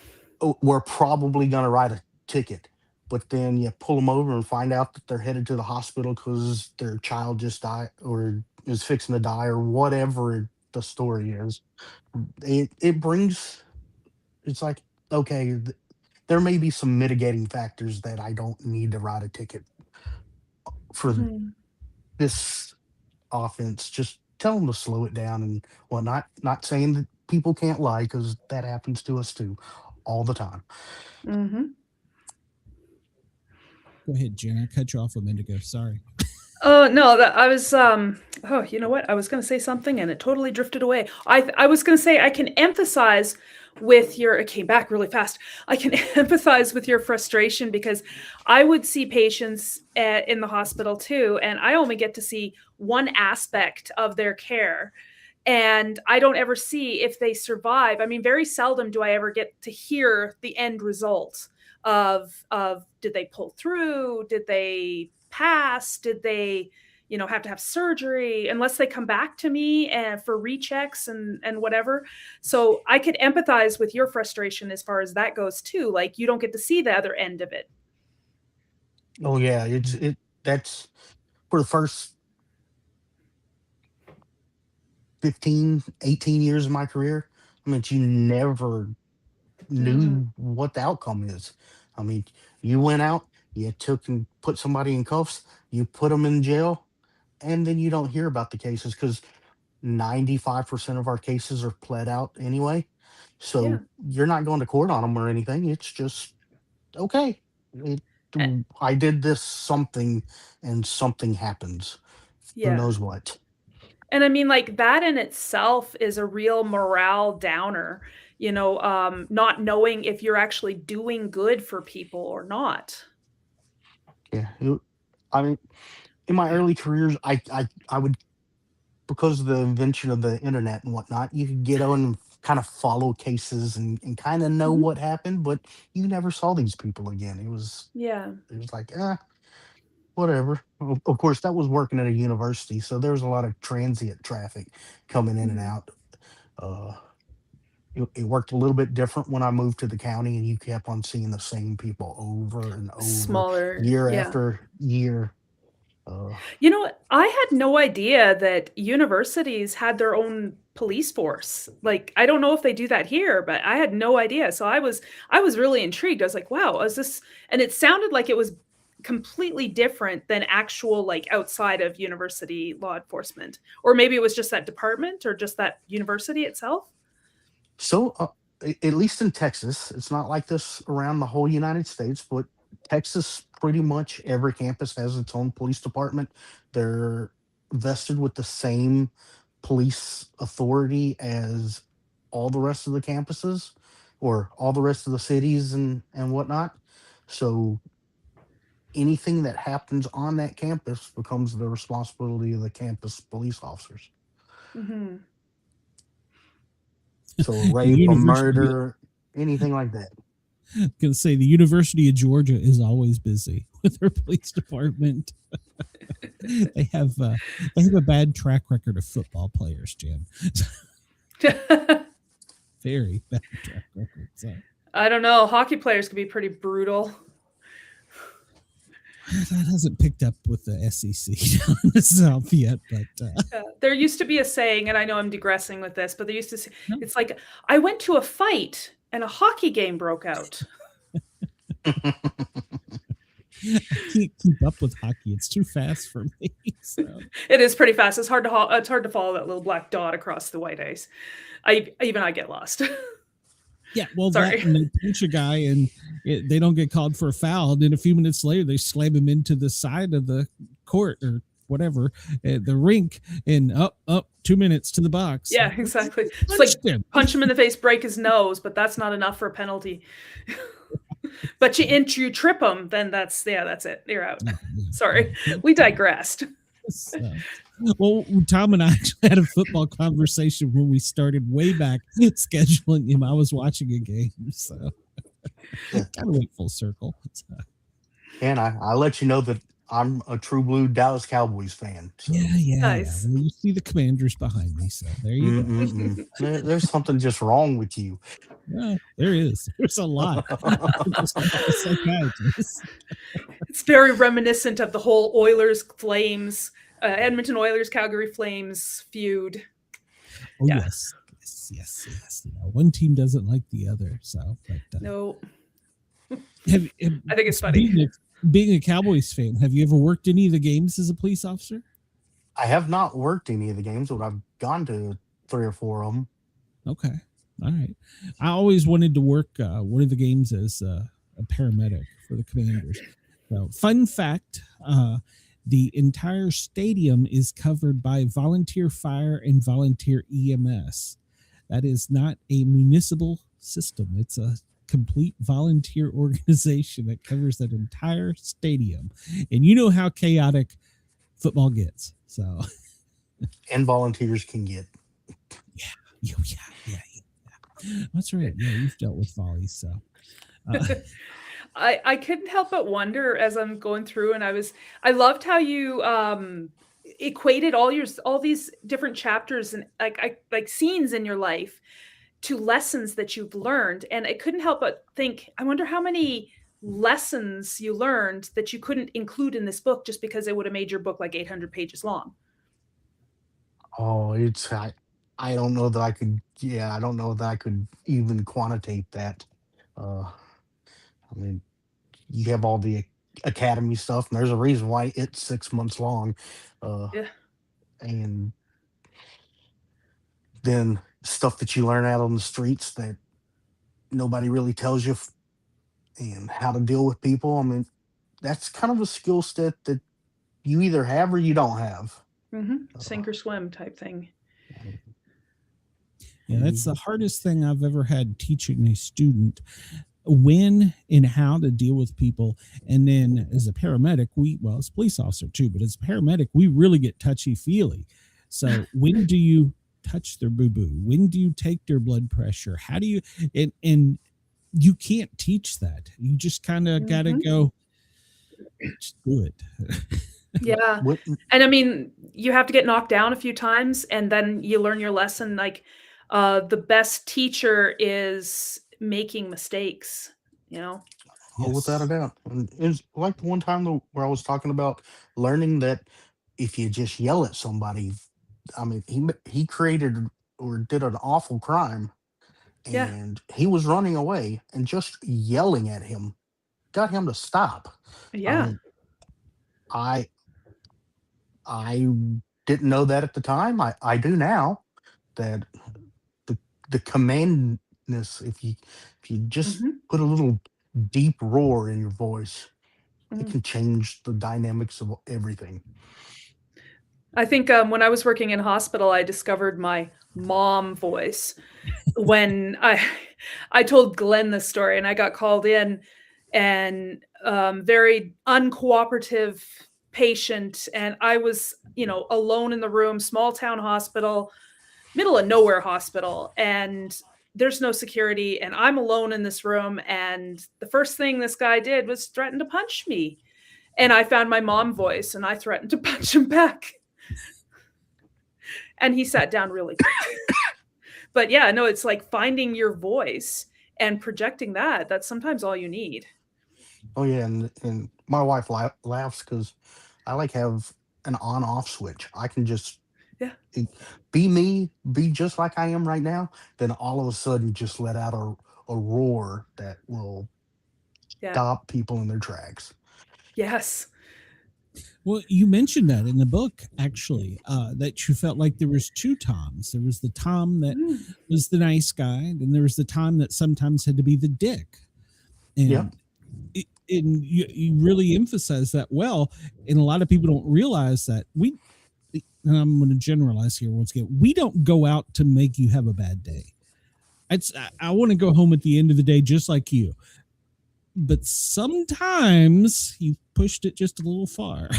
we're probably gonna write a ticket. But then you pull them over and find out that they're headed to the hospital because their child just died or is fixing to die or whatever the story is. It brings, it's like, okay, there may be some mitigating factors that I don't need to write a ticket for Mhm. this offense. Just tell them to slow it down and whatnot. Not saying that people can't lie, because that happens to us too all the time. Mhm. Go ahead, Jen. I cut you off a minute ago. Sorry. Oh, no, that I was, oh, you know what? I was gonna say something and it totally drifted away. I was gonna say I can empathize with your it came back really fast. I can empathize with your frustration because I would see patients in the hospital too, and I only get to see one aspect of their care. And I don't ever see if they survive. I mean, very seldom do I ever get to hear the end result of did they pull through? Did they pass? Did they, have to have surgery? Unless they come back to me and for rechecks and whatever. So I could empathize with your frustration as far as that goes too. Like you don't get to see the other end of it. Oh yeah, that's for the first 15, 18 years of my career. I mean, you never Mhm. knew what the outcome is. I mean, you went out, you took and put somebody in cuffs, you put them in jail, and then you don't hear about the cases because 95% of our cases are pled out anyway. Yeah. So you're not going to court on them or anything. It's just, okay, it, Eh, I did this something and something happens. Who Yeah. knows what? And I mean, like that in itself is a real morale downer, not knowing if you're actually doing good for people or not. Yeah. I mean, in my early careers, I would, because of the invention of the internet and whatnot, you could get on and kind of follow cases and kind of know Mhm. what happened, but you never saw these people again. Yeah. It was like, whatever. Of course, that was working at a university, so there was a lot of transient traffic coming in and Mhm. out. Uh, it worked a little bit different when I moved to the county, and you kept on seeing the same people over and over, Smaller. year Yeah. after year. Uh, You know what? I had no idea that universities had their own police force. Like, I don't know if they do that here, but I had no idea. So I was really intrigued. I was like, wow, is this and it sounded like it was completely different than actual like outside of university law enforcement. Or maybe it was just that department or just that university itself. So, at least in Texas, it's not like this around the whole United States, but Texas, pretty much every campus has its own police department. They're vested with the same police authority as all the rest of the campuses or all the rest of the cities and whatnot. So, anything that happens on that campus becomes the responsibility of the campus police officers. Mhm. So, a The rape, a University, murder, anything like that. gonna say the University of Georgia is always busy with their police department. They have a bad track record of football players, Jim. Very bad track record. So I don't know. Hockey players can be pretty brutal. That hasn't picked up with the SEC down in the South yet, but There used to be a saying, and I know I'm digressing with this, but there used to say, No. it's like, I went to a fight and a hockey game broke out. I can't keep up with hockey. It's too fast for me. So. It is pretty fast. It's hard to follow that little black dot across the white ice. I get lost. Yeah, well, Sorry. that and they punch a guy and they don't get called for a foul. And then a few minutes later, they slam him into the side of the court or whatever, the rink, and up 2 minutes to the box. Yeah, exactly. It's like punch him in the face, break his nose, but that's not enough for a penalty. But you trip him, then that's it. You're out. Sorry, we digressed. So, well, Tom and I actually had a football conversation when we started way back scheduling him. I was watching a game, so kind of went full circle. So. And I let you know that I'm a true blue Dallas Cowboys fan. So. Yeah. Nice. Well, you see the Commanders behind me, so there you go. There's something just wrong with you. Yeah, there is. There's a lot. It's very reminiscent of the whole Oilers Flames, Edmonton Oilers Calgary Flames feud. Oh yeah. Yes. You know, one team doesn't like the other, so. But, No. I think it's funny. Being a Cowboys fan, have you ever worked any of the games as a police officer? I have not worked any of the games, but I've gone to 3 or 4 of them. Okay. All right. I always wanted to work one of the games as a paramedic for the Commanders. So, fun fact, the entire stadium is covered by volunteer fire and volunteer EMS. That is not a municipal system. It's a complete volunteer organization that covers that entire stadium. And you know how chaotic football gets. So, and volunteers can get. Yeah. That's right. Yeah, you've dealt with volleys, so. I couldn't help but wonder as I'm going through, and I loved how you equated all these different chapters and like scenes in your life to lessons that you've learned. And I couldn't help but think, I wonder how many lessons you learned that you couldn't include in this book just because it would have made your book like 800 pages long. Oh, I don't know that I could. Yeah, I don't know that I could even quantitate that. I mean, you have all the academy stuff, and there's a reason why it's 6 months long. Yeah. And then stuff that you learn out on the streets that nobody really tells you, and how to deal with people. I mean, that's kind of a skill set that you either have or you don't have. Mm-hmm. Sink or swim type thing. Yeah, that's the hardest thing I've ever had teaching a student, when and how to deal with people. And then as a paramedic, as a police officer too, but as a paramedic, we really get touchy-feely. So when do you touch their boo-boo? When do you take their blood pressure? How do you, and you can't teach that. You just kind of got to go, just do it. Yeah. And I mean, you have to get knocked down a few times and then you learn your lesson. Like the best teacher is making mistakes, you know? Oh, without a doubt. And it's like the one time where I was talking about learning that if you just yell at somebody, I mean, he created or did an awful crime, and he was running away, and just yelling at him got him to stop. Yeah. I didn't know that at the time. I do now, that the commandness, if you just put a little deep roar in your voice, it can change the dynamics of everything. I think when I was working in hospital, I discovered my mom voice when I told Glenn this story, and I got called in, and very uncooperative patient, and I was, alone in the room, small town hospital, middle of nowhere hospital, and there's no security, and I'm alone in this room, and the first thing this guy did was threaten to punch me, and I found my mom voice, and I threatened to punch him back. And he sat down really quick. But yeah, no, it's like finding your voice and projecting that. That's sometimes all you need. Oh yeah, and my wife laughs because I like have an on-off switch. I can just Yeah. eh, be me, be just like I am right now. Then all of a sudden, just let out a roar that will Yeah. stop people in their tracks. Yes. Well, you mentioned that in the book, actually, that you felt like there was two Toms. There was the Tom that Mm. was the nice guy, and there was the Tom that sometimes had to be the dick. Yep. And and you really emphasize that well. And a lot of people don't realize that and I'm going to generalize here once again, we don't go out to make you have a bad day. I want to go home at the end of the day just like you. But sometimes you pushed it just a little far.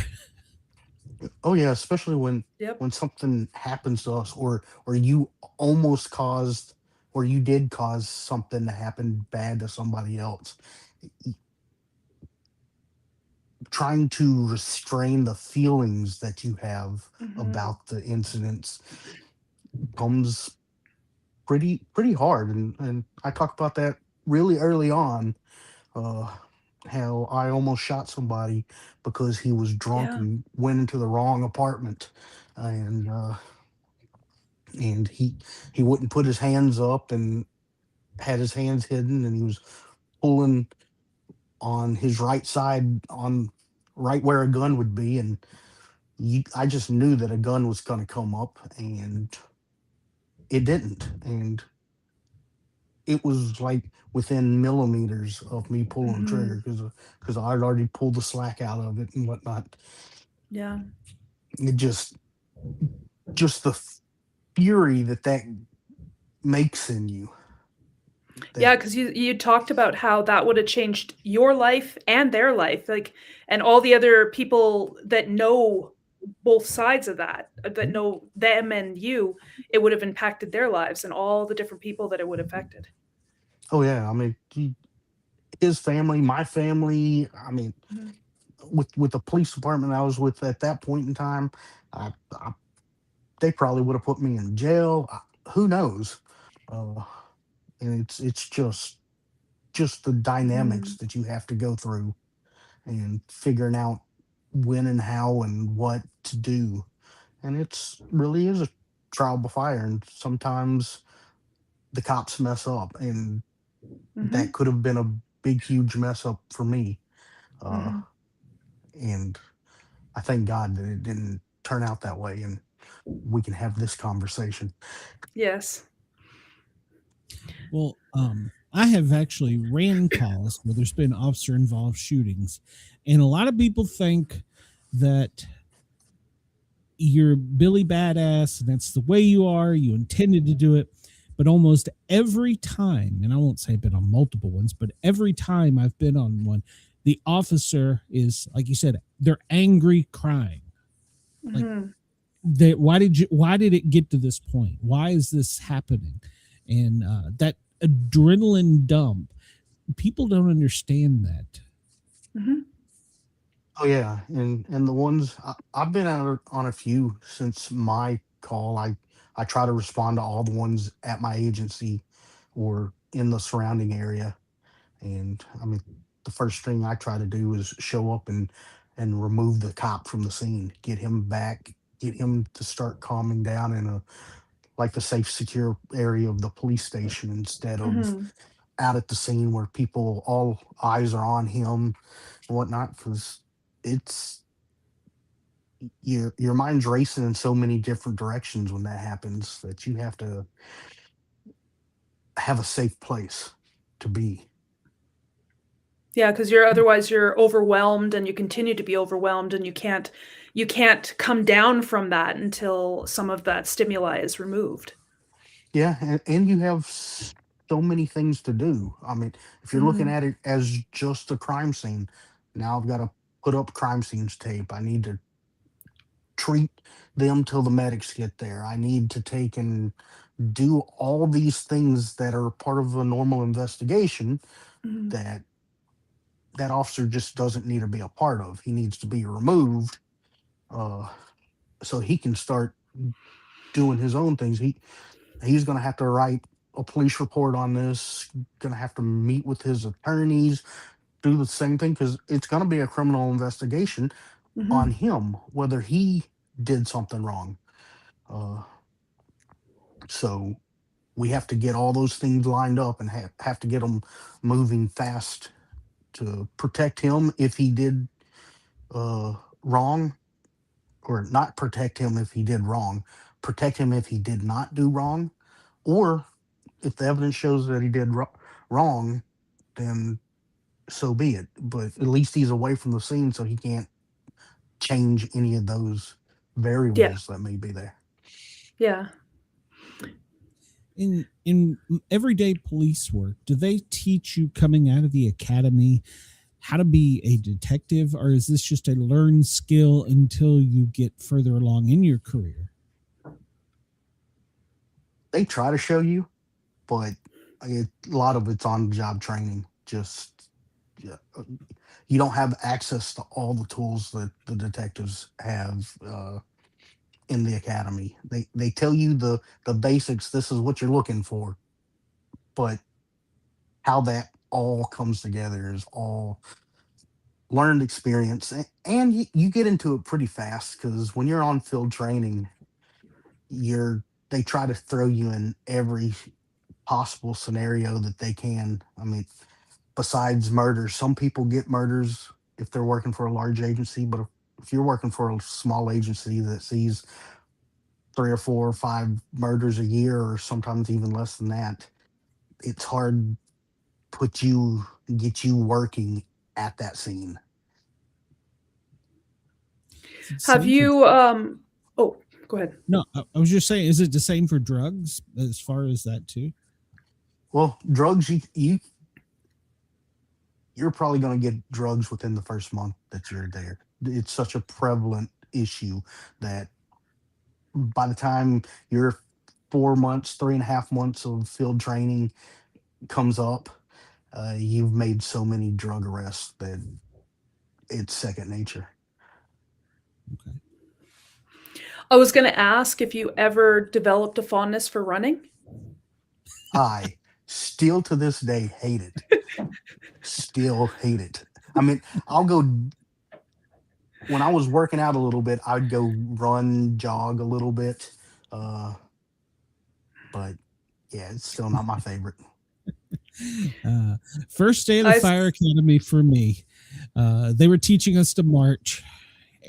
Oh yeah, especially when Yep. something happens to us, or you almost caused, or you did cause something to happen bad to somebody else. Trying to restrain the feelings that you have Mhm. about the incidents comes pretty hard, and I talk about that really early on. uh how I almost shot somebody because he was drunk Yeah. and went into the wrong apartment, and he wouldn't put his hands up and had his hands hidden, and he was pulling on his right side, on right where a gun would be, and I just knew that a gun was going to come up, and it didn't. And it was like within millimeters of me pulling the Mhm. trigger because I'd already pulled the slack out of it and whatnot. Yeah. It just the fury that makes in you. Yeah, That because you talked about how that would have changed your life and their life, like, and all the other people that know both sides of that, that know them and you, it would have impacted their lives and all the different people that it would have affected. oh yeah, I mean his family, my family. I mean, Mhm. with the police department I was with at that point in time, I they probably would have put me in jail. Who knows? Uh, and it's just the dynamics Mhm. that you have to go through and figuring out when and how and what to do. And it's really is a trial by fire. And sometimes the cops mess up, and that Mhm. could have been a big, huge mess up for me. Uh, Mhm. and I thank God that it didn't turn out that way. And we can have this conversation. Yes. Well, I have actually ran calls where there's been officer involved shootings, and a lot of people think that you're Billy Badass and that's the way you are. You intended to do it. But almost every time, and I won't say I've been on multiple ones, but every time I've been on one, the officer is, like you said, they're angry crying. Like, Mhm. why did it get to this point? Why is this happening? And that adrenaline dump, people don't understand that. Mhm. Oh yeah, and the ones I've been out on a few since my call. I try to respond to all the ones at my agency or in the surrounding area. And I mean, the first thing I try to do is show up and remove the cop from the scene, get him back, get him to start calming down in a like the safe, secure area of the police station instead of Mhm. out at the scene where people all eyes are on him and whatnot. Because it's your mind's racing in so many different directions when that happens that you have to have a safe place to be. Yeah, because you're overwhelmed and you continue to be overwhelmed and you can't come down from that until some of that stimuli is removed. Yeah, and you have so many things to do. I mean, if you're looking Mhm. at it as just a crime scene, now I've got to put up crime scenes tape. I need to treat them till the medics get there. I need to take and do all these things that are part of a normal investigation Mhm. that that officer just doesn't need to be a part of. He needs to be removed, uh, so he can start doing his own things. He's going to have to write a police report on this. Going to have to meet with his attorneys, do the same thing because it's going to be a criminal investigation on him, whether he did something wrong. So we have to get all those things lined up and have to get them moving fast to protect him if he did wrong, or not protect him if he did wrong, protect him if he did not do wrong, or if the evidence shows that he did wrong, then so be it. But at least he's away from the scene, so he can't change any of those variables that may be there. Yeah. In everyday police work, do they teach you coming out of the academy how to be a detective, or is this just a learned skill until you get further along in your career? They try to show you, but a lot of it's on job training. Just you don't have access to all the tools that the detectives have in the academy. They tell you the basics. This is what you're looking for, but how that all comes together is all learned experience, and you get into it pretty fast because when you're on field training, they try to throw you in every possible scenario that they can. I mean, besides murders, some people get murders if they're working for a large agency, but if you're working for a small agency that sees 3 or 4 or 5 murders a year, or sometimes even less than that, it's hard to get you working at that scene. Have you oh, go ahead. No, I was just saying, is it the same for drugs as far as that too? Well, drugs, you're probably going to get drugs within the first month that you're there. It's such a prevalent issue that by the time your 4 months, 3.5 months of field training comes up, you've made so many drug arrests that it's second nature. Okay. I was going to ask if you ever developed a fondness for running. I still to this day hate it. Still hate it. I mean, I'll go, when I was working out a little bit, I'd go run, jog a little bit. But yeah, it's still not my favorite. First day of the fire academy for me, they were teaching us to march,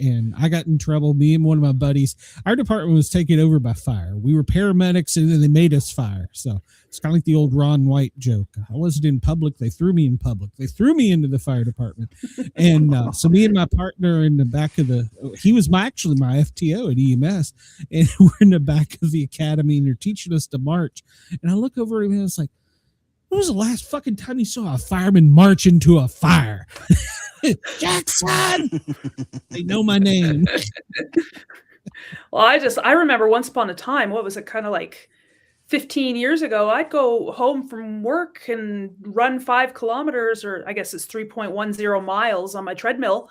and I got in trouble. Me and one of my buddies, our department was taken over by fire. We were paramedics, and then they made us fire. So it's kind of like the old Ron White joke. I wasn't in public. They threw me in public. They threw me into the fire department. And so me and my partner in the back of he was actually my FTO at EMS, and we're in the back of the academy, and they're teaching us to march. And I look over at him, and I was like, when was the last fucking time you saw a fireman march into a fire? Jackson! They know my name. Well, I remember once upon a time, what was it, kind of like 15 years ago, I'd go home from work and run 5 kilometers, or I guess it's 3.10 miles on my treadmill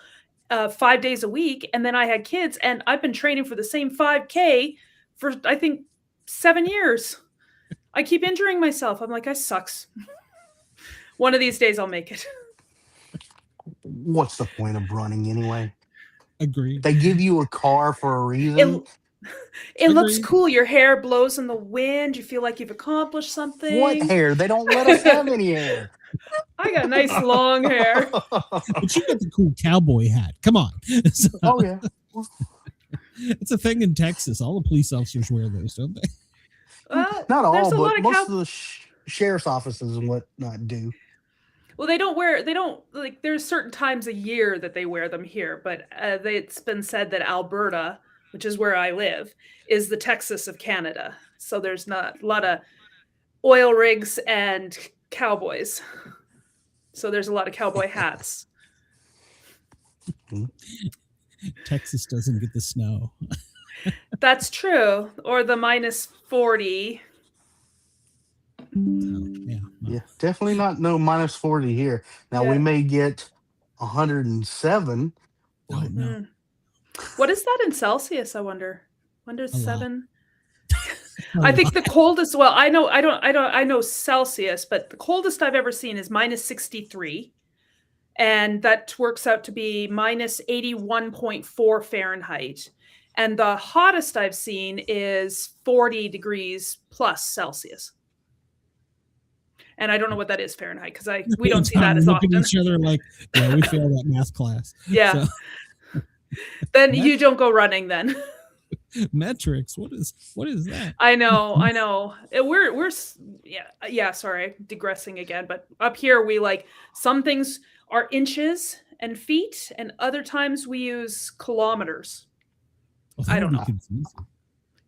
5 days a week. And then I had kids, and I've been training for the same 5K for, I think, 7 years. I keep injuring myself. I'm like, I sucks. One of these days I'll make it. What's the point of running anyway? Agreed. They give you a car for a reason. It looks cool. Your hair blows in the wind. You feel like you've accomplished something. What hair? They don't let us have any hair. I got nice long hair. But you got the cool cowboy hat. Come on. So, oh, yeah. It's a thing in Texas. All the police officers wear those, don't they? Not all, but most of the sheriff's offices and whatnot do. Well, there's certain times a year that they wear them here, but it's been said that Alberta, which is where I live, is the Texas of Canada. So there's not a lot of oil rigs and cowboys. So there's a lot of cowboy hats. Texas doesn't get the snow. That's true. Or the -40. Yeah, definitely not no -40 here. Now we may get 107. Oh, no. What is that in Celsius? I wonder. When is 7? I think the coldest. Well, I know Celsius, but the coldest I've ever seen is -63, and that works out to be minus 81.4 Fahrenheit. And the hottest I've seen is 40 degrees plus Celsius. And I don't know what that is Fahrenheit, because we don't see that as often. Look at each other like, yeah, we failed that math class. Yeah. So. Then you don't go running then. Metrics. What is that? I know. We're sorry, digressing again, but up here we like some things are inches and feet, and other times we use kilometers. I don't know. Confusing.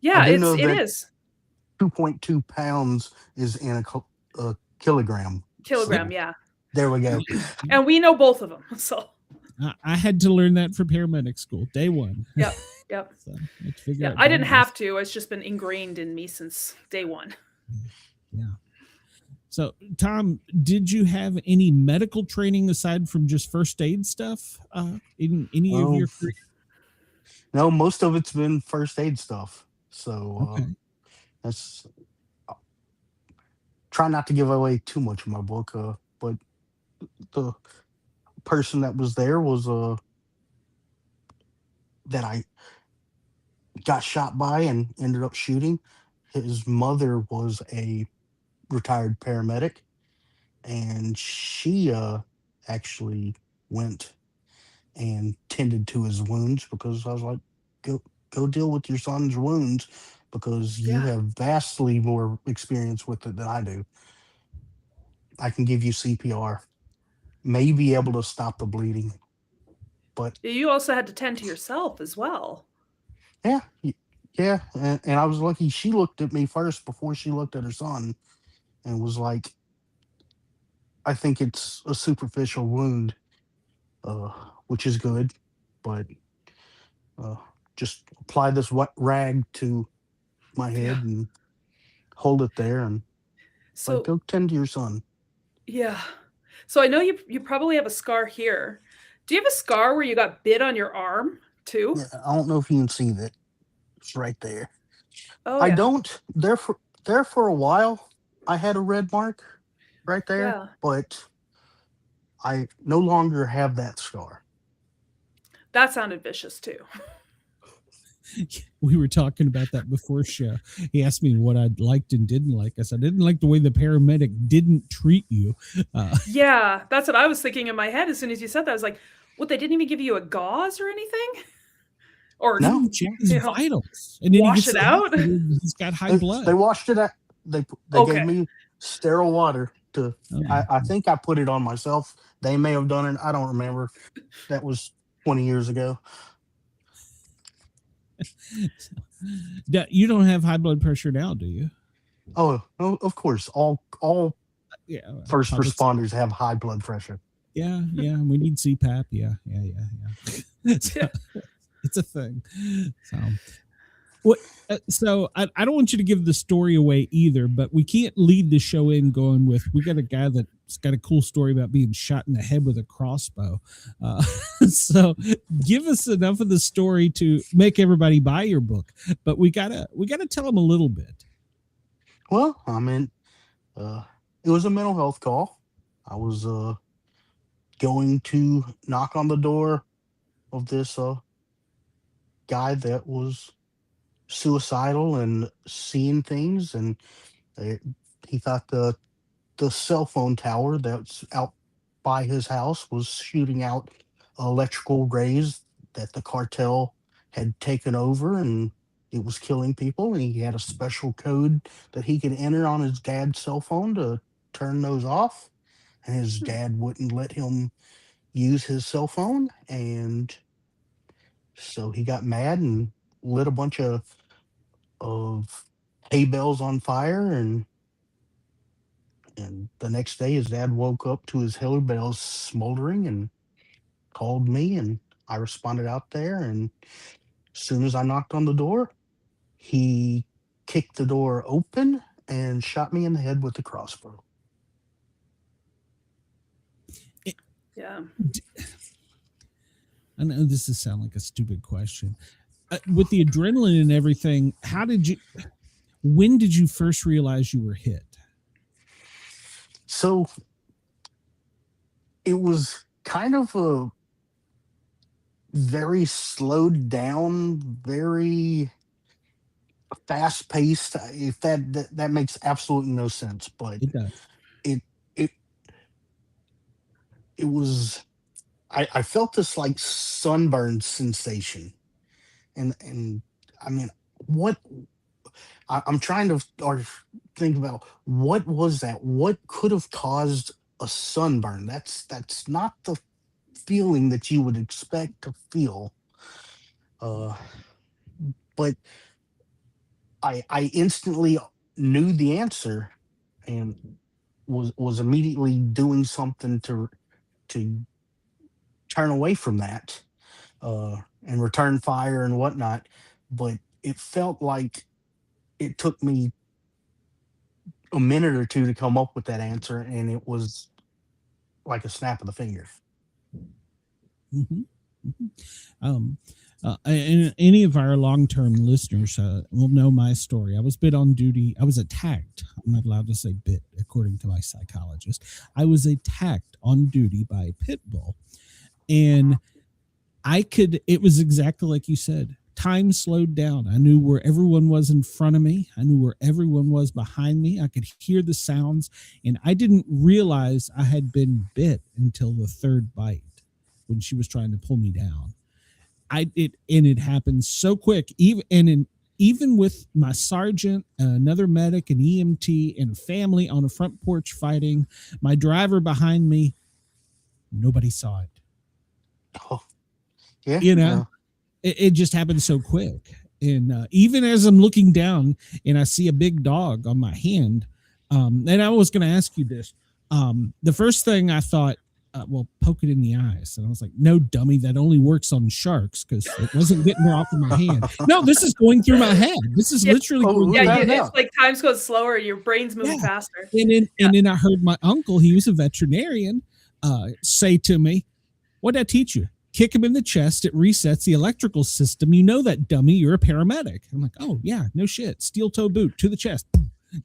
Yeah, it is. 2.2 pounds is in a kilogram. Kilogram, So, yeah. there we go. And we know both of them. So I had to learn that for paramedic school, day one. Yep. So I didn't have to. It's just been ingrained in me since day one. Yeah. So, Tom, did you have any medical training aside from just first aid stuff in any of your career? No, most of it's been first aid stuff. So that's try not to give away too much of my book. But the person that was there was that I got shot by and ended up shooting. His mother was a retired paramedic, and she actually went and tended to his wounds, because I was like, go deal with your son's wounds, because you have vastly more experience with it than I do. I can give you CPR, may be able to stop the bleeding, but you also had to tend to yourself as well. Yeah, and I was lucky. She looked at me first before she looked at her son, and was like, I think it's a superficial wound, which is good, but just apply this wet rag to my head and hold it there, and so go tend to your son. Yeah. So I know you probably have a scar here. Do you have a scar where you got bit on your arm too? Yeah, I don't know if you can see that. It's right there. Oh, I don't. There for a while, I had a red mark right there, but I no longer have that scar. That sounded vicious too. We were talking about that before show. He asked me what I liked and didn't like. I said, I didn't like the way the paramedic didn't treat you. Yeah, that's what I was thinking in my head as soon as you said that. I was like, what, they didn't even give you a gauze or anything? Or no, check his vitals. And then wash it out? He's got high blood. They washed it out. They gave me sterile water to, I think I put it on myself. They may have done it. I don't remember. That was 20 years ago. You don't have high blood pressure now, do you? Oh, of course. All first responders have high blood pressure. Yeah. We need CPAP. Yeah. It's a thing. So I don't want you to give the story away either, but we can't lead the show in going with, we got a guy that's got a cool story about being shot in the head with a crossbow. So give us enough of the story to make everybody buy your book, but we gotta tell them a little bit. Well, I mean, it was a mental health call. I was going to knock on the door of this guy that was suicidal and seeing things, and he thought the cell phone tower that's out by his house was shooting out electrical rays that the cartel had taken over, and it was killing people, and he had a special code that he could enter on his dad's cell phone to turn those off, and his dad wouldn't let him use his cell phone, and so he got mad and lit a bunch of hay bales on fire, and the next day his dad woke up to his hay bales smoldering and called me, and I responded out there, and as soon as I knocked on the door, he kicked the door open and shot me in the head with the crossbow. Yeah. I know this is sound like a stupid question. With the adrenaline and everything, when did you first realize you were hit? So it was kind of a very slowed down, very fast paced. If that makes absolutely no sense, but It does. it it it was. I felt this like sunburn sensation, and I mean, what I'm trying to or think about what was that? What could have caused a sunburn? That's not the feeling that you would expect to feel. Uh, but I instantly knew the answer and was immediately doing something to turn away from that, and return fire and whatnot. But it felt like it took me a minute or two to come up with that answer, and it was like a snap of the finger. Mhm, mhm. Um, and any of our long-term listeners will know my story. I was bit on duty. I was attacked. I'm not allowed to say bit, according to my psychologist. I was attacked on duty by a pit bull, and it was exactly like you said. Time slowed down. I knew where everyone was in front of me. I knew where everyone was behind me. I could hear the sounds, and I didn't realize I had been bit until the third bite when she was trying to pull me down. It happened so quick. Even with my sergeant, another medic, an EMT, and family on a front porch fighting, my driver behind me, nobody saw it. Oh, yeah, You know, it just happened so quick. And even as I'm looking down and I see a big dog on my hand, and I was going to ask you this. The first thing I thought, well, poke it in the eyes. And I was like, no, dummy, that only works on sharks because it wasn't getting her off of my hand. No, this is going through my head. This is literally going through Yeah, my head. it's like time's goes slower. Your brain's moving faster. And then I heard my uncle, he was a veterinarian, say to me, what'd I teach you? Kick him in the chest. It resets the electrical system. You know that, dummy. You're a paramedic. I'm like, oh, yeah, no shit. Steel toe boot to the chest.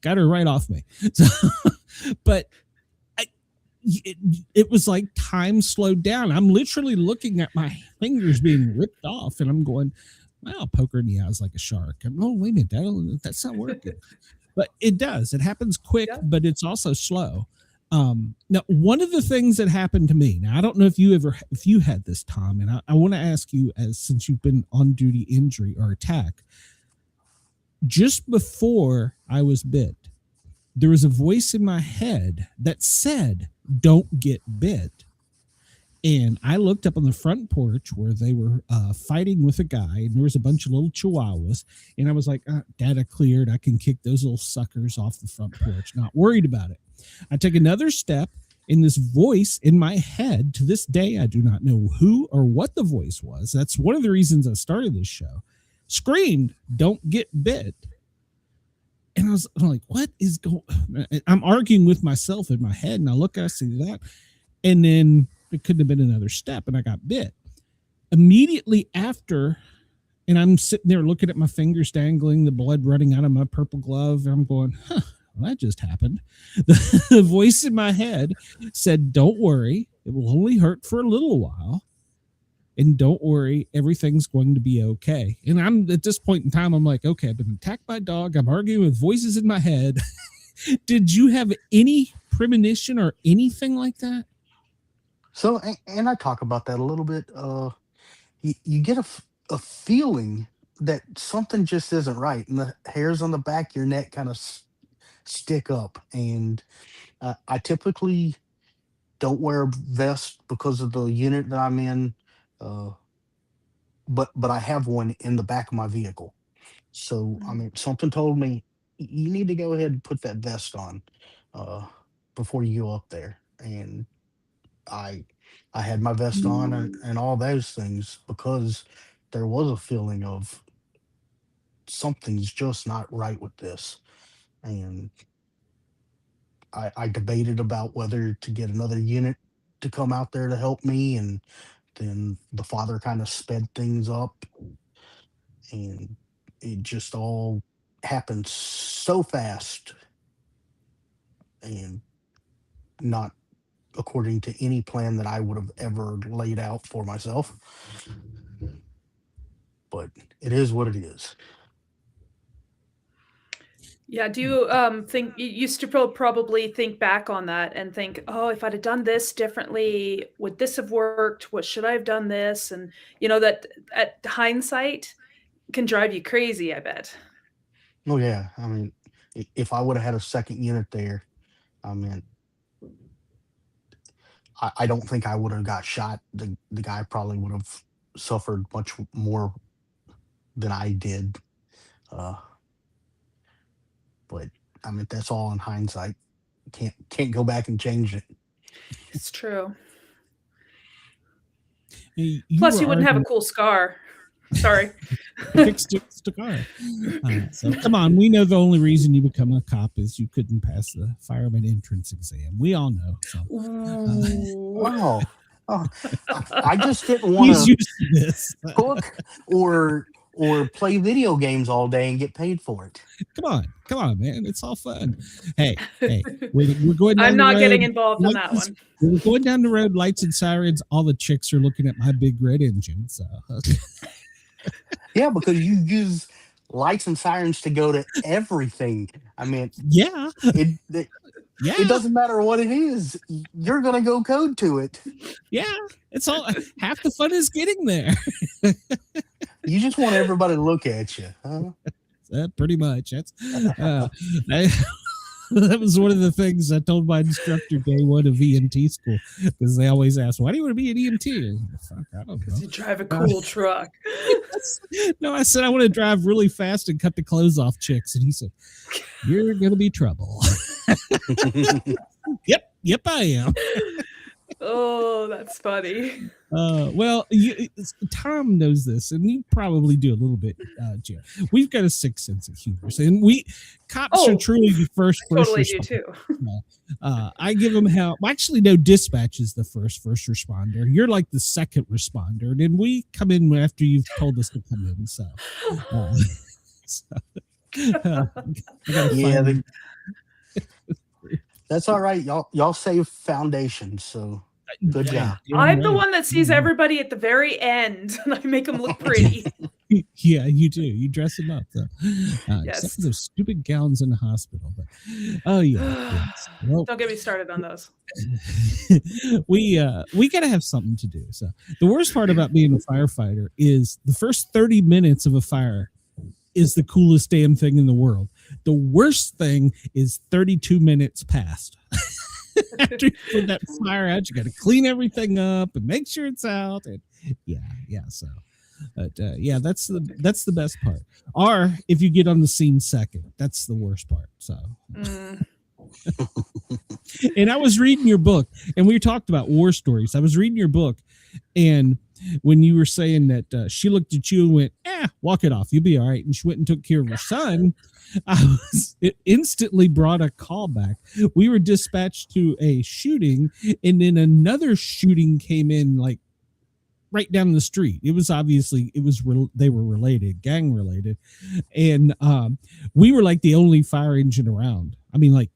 Got her right off me. So, but it was like time slowed down. I'm literally looking at my fingers being ripped off, and I'm going, well, poke her in the eyes like a shark. Oh, wait a minute. That's not working. But it does. It happens quick, but it's also slow. Now, one of the things that happened to me, now I don't know if you had this, Tom, and I want to ask you, since you've been on duty injury or attack, just before I was bit, there was a voice in my head that said, don't get bit. And I looked up on the front porch where they were fighting with a guy, and there was a bunch of little chihuahuas. And I was like, data cleared. I can kick those little suckers off the front porch. Not worried about it. I took another step, and this voice in my head, to this day, I do not know who or what the voice was. That's one of the reasons I started this show. Screamed, don't get bit. And I'm like, what is going on? I'm arguing with myself in my head, and I look, I see that. And then it couldn't have been another step, and I got bit. Immediately after, and I'm sitting there looking at my fingers dangling, the blood running out of my purple glove, and I'm going, well, that just happened. The voice in my head said, don't worry, it will only hurt for a little while. And don't worry, everything's going to be okay. And I'm at this point in time, I'm like, okay, I've been attacked by a dog. I'm arguing with voices in my head. Did you have any premonition or anything like that? So, and I talk about that a little bit. You get a feeling that something just isn't right, and the hairs on the back of your neck kind of stick up. And I typically don't wear a vest because of the unit that I'm in, uh, but I have one in the back of my vehicle. So I mean, something told me you need to go ahead and put that vest on uh, before you go up there. And I I had my vest on and all those things because there was a feeling of something's just not right with this. And I debated about whether to get another unit to come out there to help me, and then the father kind of sped things up, and it just all happened so fast and not according to any plan that I would have ever laid out for myself. But it is what it is. Yeah. Do you think you used to probably think back on that and think, oh, if I'd have done this differently, would this have worked? What should I have done this? And that at hindsight can drive you crazy, I bet. Oh yeah, I mean, if I would have had a second unit there, I mean, I don't think I would have got shot. The guy probably would have suffered much more than I did. Uh, but I mean, that's all in hindsight. Can't go back and change it. It's true. You Plus, you were wouldn't have a arguing- cool scar. Sorry. fixed the car. So come on, we know the only reason you become a cop is you couldn't pass the fireman entrance exam. We all know. So. Wow. Oh, I just didn't want He's to used to this. cook or play video games all day and get paid for it. Come on, man. It's all fun. Hey, we're going down I'm the not road. getting involved in that one. We're going down the road, lights and sirens. All the chicks are looking at my big red engine. So Yeah, because you use lights and sirens to go to everything. I mean, yeah. it doesn't matter what it is. You're going to go code to it. Yeah. It's all half the fun is getting there. You just want everybody to look at you. Huh? Pretty much. That's that was one of the things I told my instructor day one of EMT school, because they always ask, why do you want to be an EMT? Fuck, I don't know. You drive a cool truck. No, I said I want to drive really fast and cut the clothes off chicks. And he said, you're going to be trouble. Yep, I am. Oh, that's funny. Well, Tom knows this, and you probably do a little bit, Jared. We've got a sixth sense of humor, and cops are truly the first totally responder. do too. I give them help. Well, actually, no, dispatch is the first responder. You're like the second responder, and then we come in after you've told us to come in. So, yeah, that's all right. Y'all save foundations, so good job. I'm the one that sees everybody at the very end, and I make them look pretty. Yeah, you do. You dress them up, though. Yes. Except for those stupid gowns in the hospital. But oh yeah. Yes. Well, Don't get me started on those. we got to have something to do. So the worst part about being a firefighter is the first 30 minutes of a fire is the coolest damn thing in the world. The worst thing is 32 minutes past. After you put that fire out, you got to clean everything up and make sure it's out. And yeah. So, but yeah, that's the best part. Or if you get on the scene second, that's the worst part. So. And I was reading your book, and we talked about war stories. I was reading your book, and when you were saying that she looked at you and went, walk it off, you'll be all right, and she went and took care of her son, it instantly brought a call back. We were dispatched to a shooting, and then another shooting came in like right down the street. It was obviously they were related, gang related, and we were like the only fire engine around. I mean, like,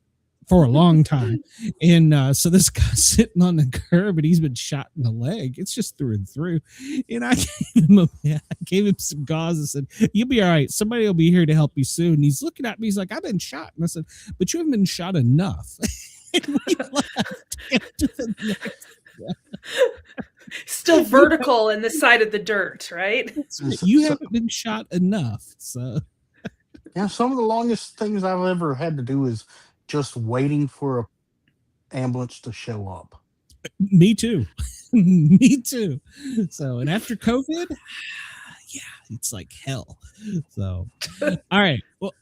for a long time. And so this guy's sitting on the curb, and he's been shot in the leg. It's just through and through. And I gave him some gauze and said, you'll be all right. Somebody will be here to help you soon. And he's looking at me. He's like, I've been shot. And I said, but you haven't been shot enough. And we left. Still vertical in the side of the dirt, right? You haven't been shot enough. So yeah, some of the longest things I've ever had to do is just waiting for a ambulance to show up. Me too. Me too. So, and after COVID, yeah, it's like hell. So, all right. Well,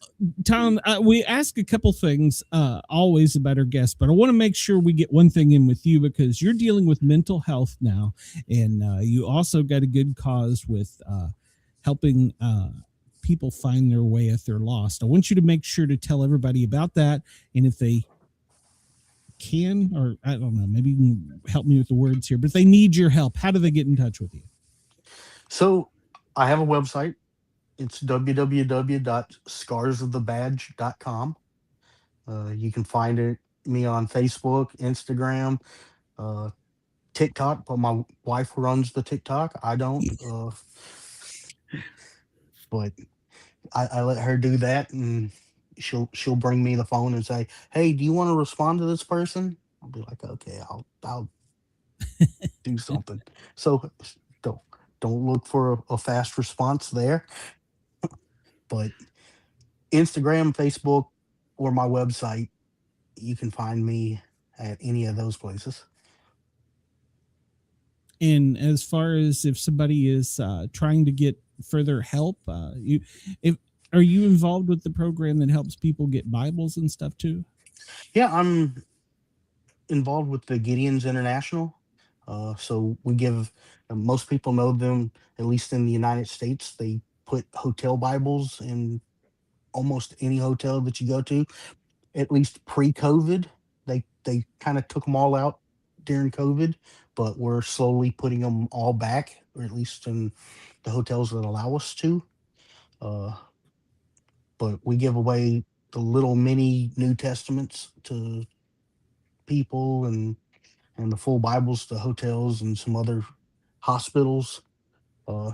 Tom, we ask a couple things always about our guests, but I want to make sure we get one thing in with you, because you're dealing with mental health now, and you also got a good cause with helping people find their way if they're lost. I want you to make sure to tell everybody about that, and if they can, or I don't know, maybe you can help me with the words here, but if they need your help, how do they get in touch with you? So I have a website. It's www.scarsofthebadge.com. You can find me on Facebook, Instagram, uh, TikTok, but my wife runs the TikTok. I don't. But I let her do that, and she'll bring me the phone and say, "Hey, do you want to respond to this person?" I'll be like, "Okay, I'll do something." So don't don't look for a fast response there, but Instagram, Facebook, or my website, you can find me at any of those places. And as far as if somebody is trying to get further help, if are you involved with the program that helps people get Bibles and stuff too? Yeah, I'm involved with the Gideons International. So we give most people know them, at least in the United States. They put hotel Bibles in almost any hotel that you go to, at least pre-COVID. They kind of took them all out during COVID, but we're slowly putting them all back, or at least in the hotels that allow us to. Uh, but we give away the little mini New Testaments to people, and the full Bibles to hotels and some other hospitals. Uh,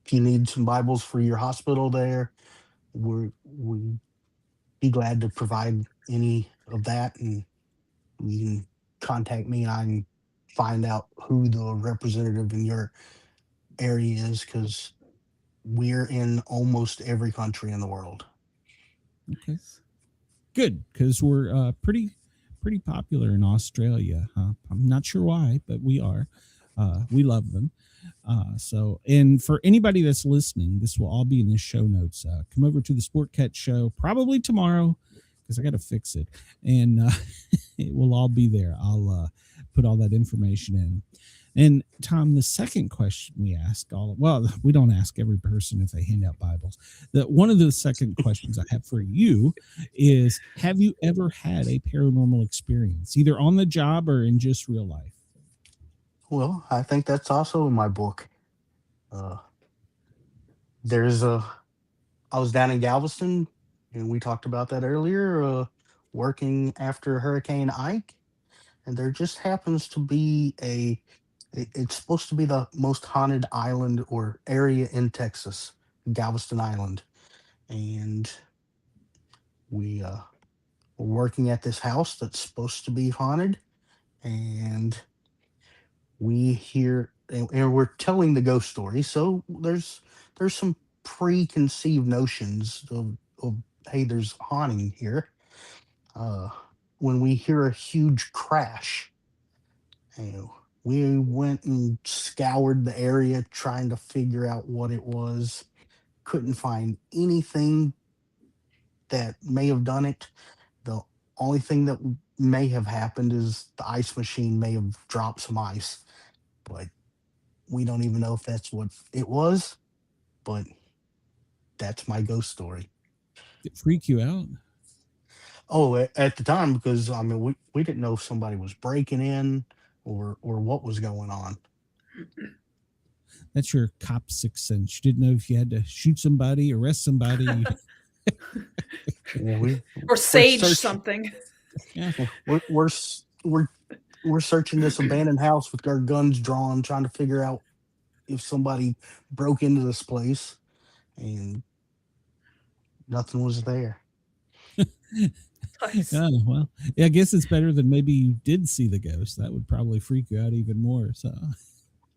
if you need some Bibles for your hospital there, we be glad to provide any of that, and you can contact me and I can find out who the representative in your area is, because we're in almost every country in the world. Okay, good, because we're pretty popular in Australia. I'm not sure why, but we are. We love them. So, and for anybody that's listening, this will all be in the show notes. Come over to the Sportcat Show probably tomorrow, because I got to fix it, and it will all be there. I'll put all that information in. And Tom, the second question we ask we don't ask every person if they hand out Bibles. One of the second questions I have for you is, have you ever had a paranormal experience, either on the job or in just real life? Well, I think that's also in my book. Uh, there's a I was down in Galveston, and we talked about that earlier, working after Hurricane Ike, and there just happens to be it's supposed to be the most haunted island or area in Texas, Galveston Island. And we were working at this house that's supposed to be haunted, and we hear, and we're telling the ghost story. So there's some preconceived notions of hey, there's haunting here. uh when we hear a huge crash, you know, we went and scoured the area trying to figure out what it was. Couldn't find anything that may have done it. The only thing that may have happened is the ice machine may have dropped some ice, but we don't even know if that's what it was. But that's my ghost story. Did it freak you out? Oh, at the time, because I mean, we didn't know if somebody was breaking in or what was going on. That's your cop sixth sense. You didn't know if you had to shoot somebody, arrest somebody. Well, Or sage something. Yeah. We're searching this abandoned house with our guns drawn, trying to figure out if somebody broke into this place, and nothing was there. Nice. Well, yeah, I guess it's better than maybe you did see the ghost. That would probably freak you out even more. So,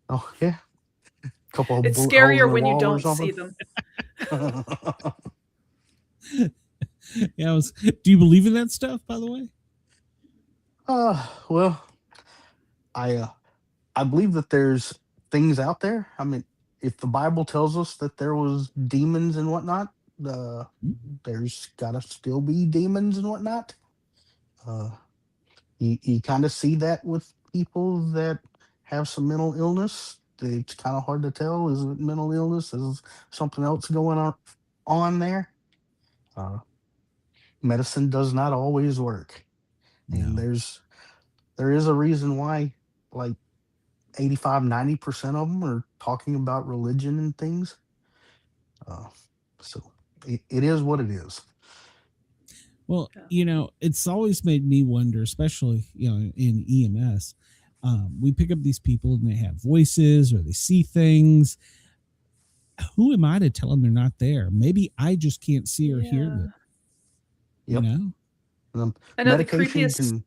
Oh yeah, couple of It's bullet holes in scarier the when you wall or don't see something. them. yeah, do you believe in that stuff, by the way? Well, I I believe that there's things out there. I mean, if the Bible tells us that there was demons and whatnot, there's gotta still be demons and whatnot. Uh, you kind of see that with people that have some mental illness. It's kind of hard to tell, is it mental illness? Is something else going on there? Uh, Medicine does not always work, and No. there is a reason why, like 85-90% of them are talking about religion and things. Uh, so it is what it is. Well, Yeah. it's always made me wonder, especially, in EMS. We pick up these people and they have voices or they see things. Who am I to tell them they're not there? Maybe I just can't see or hear Yeah. them, you Yep. know? I know the Medication creepiest. can.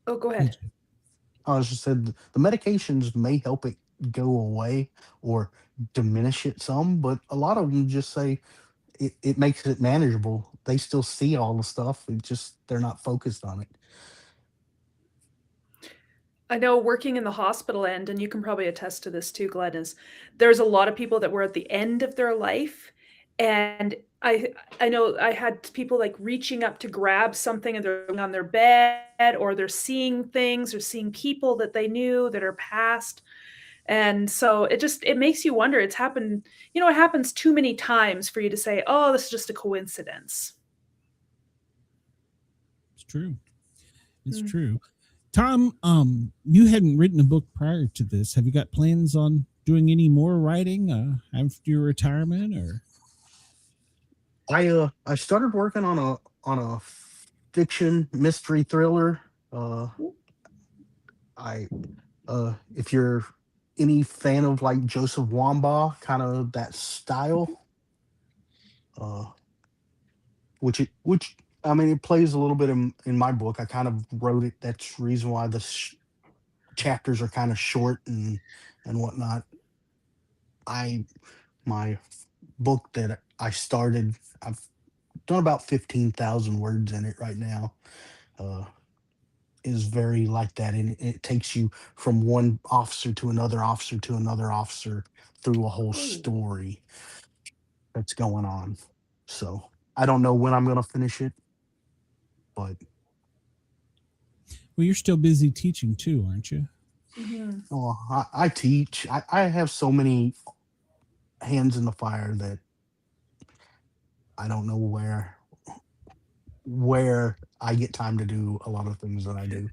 Oh, go Good. ahead. I was just said the medications may help it go away or diminish it some, but a lot of them just say it makes it manageable. They still see all the stuff. It just they're not focused on it. I know working in the hospital end, and you can probably attest to this too, Glenn, is there's a lot of people that were at the end of their life. And I know I had people like reaching up to grab something and they're on their bed, or they're seeing things or seeing people that they knew that are past. And so it makes you wonder. It's happened, it happens too many times for you to say, oh, this is just a coincidence. It's true. It's Mm. true. Tom, you hadn't written a book prior to this. Have you got plans on doing any more writing after your retirement, or? I started working on a fiction mystery thriller. I If you're any fan of like Joseph Wambaugh, kind of that style, uh, which I mean, it plays a little bit in my book. I kind of wrote it. That's the reason why the chapters are kind of short and whatnot. I My book that I started, I've done about 15,000 words in it right now. Uh, is very like that, and it takes you from one officer to another officer to another officer through a whole Oh. story that's going on. So I don't know when I'm going to finish it, but Well, you're still busy teaching too, aren't you? Mhm. oh, I teach. I have so many hands in the fire that I don't know where I get time to do a lot of things that I do.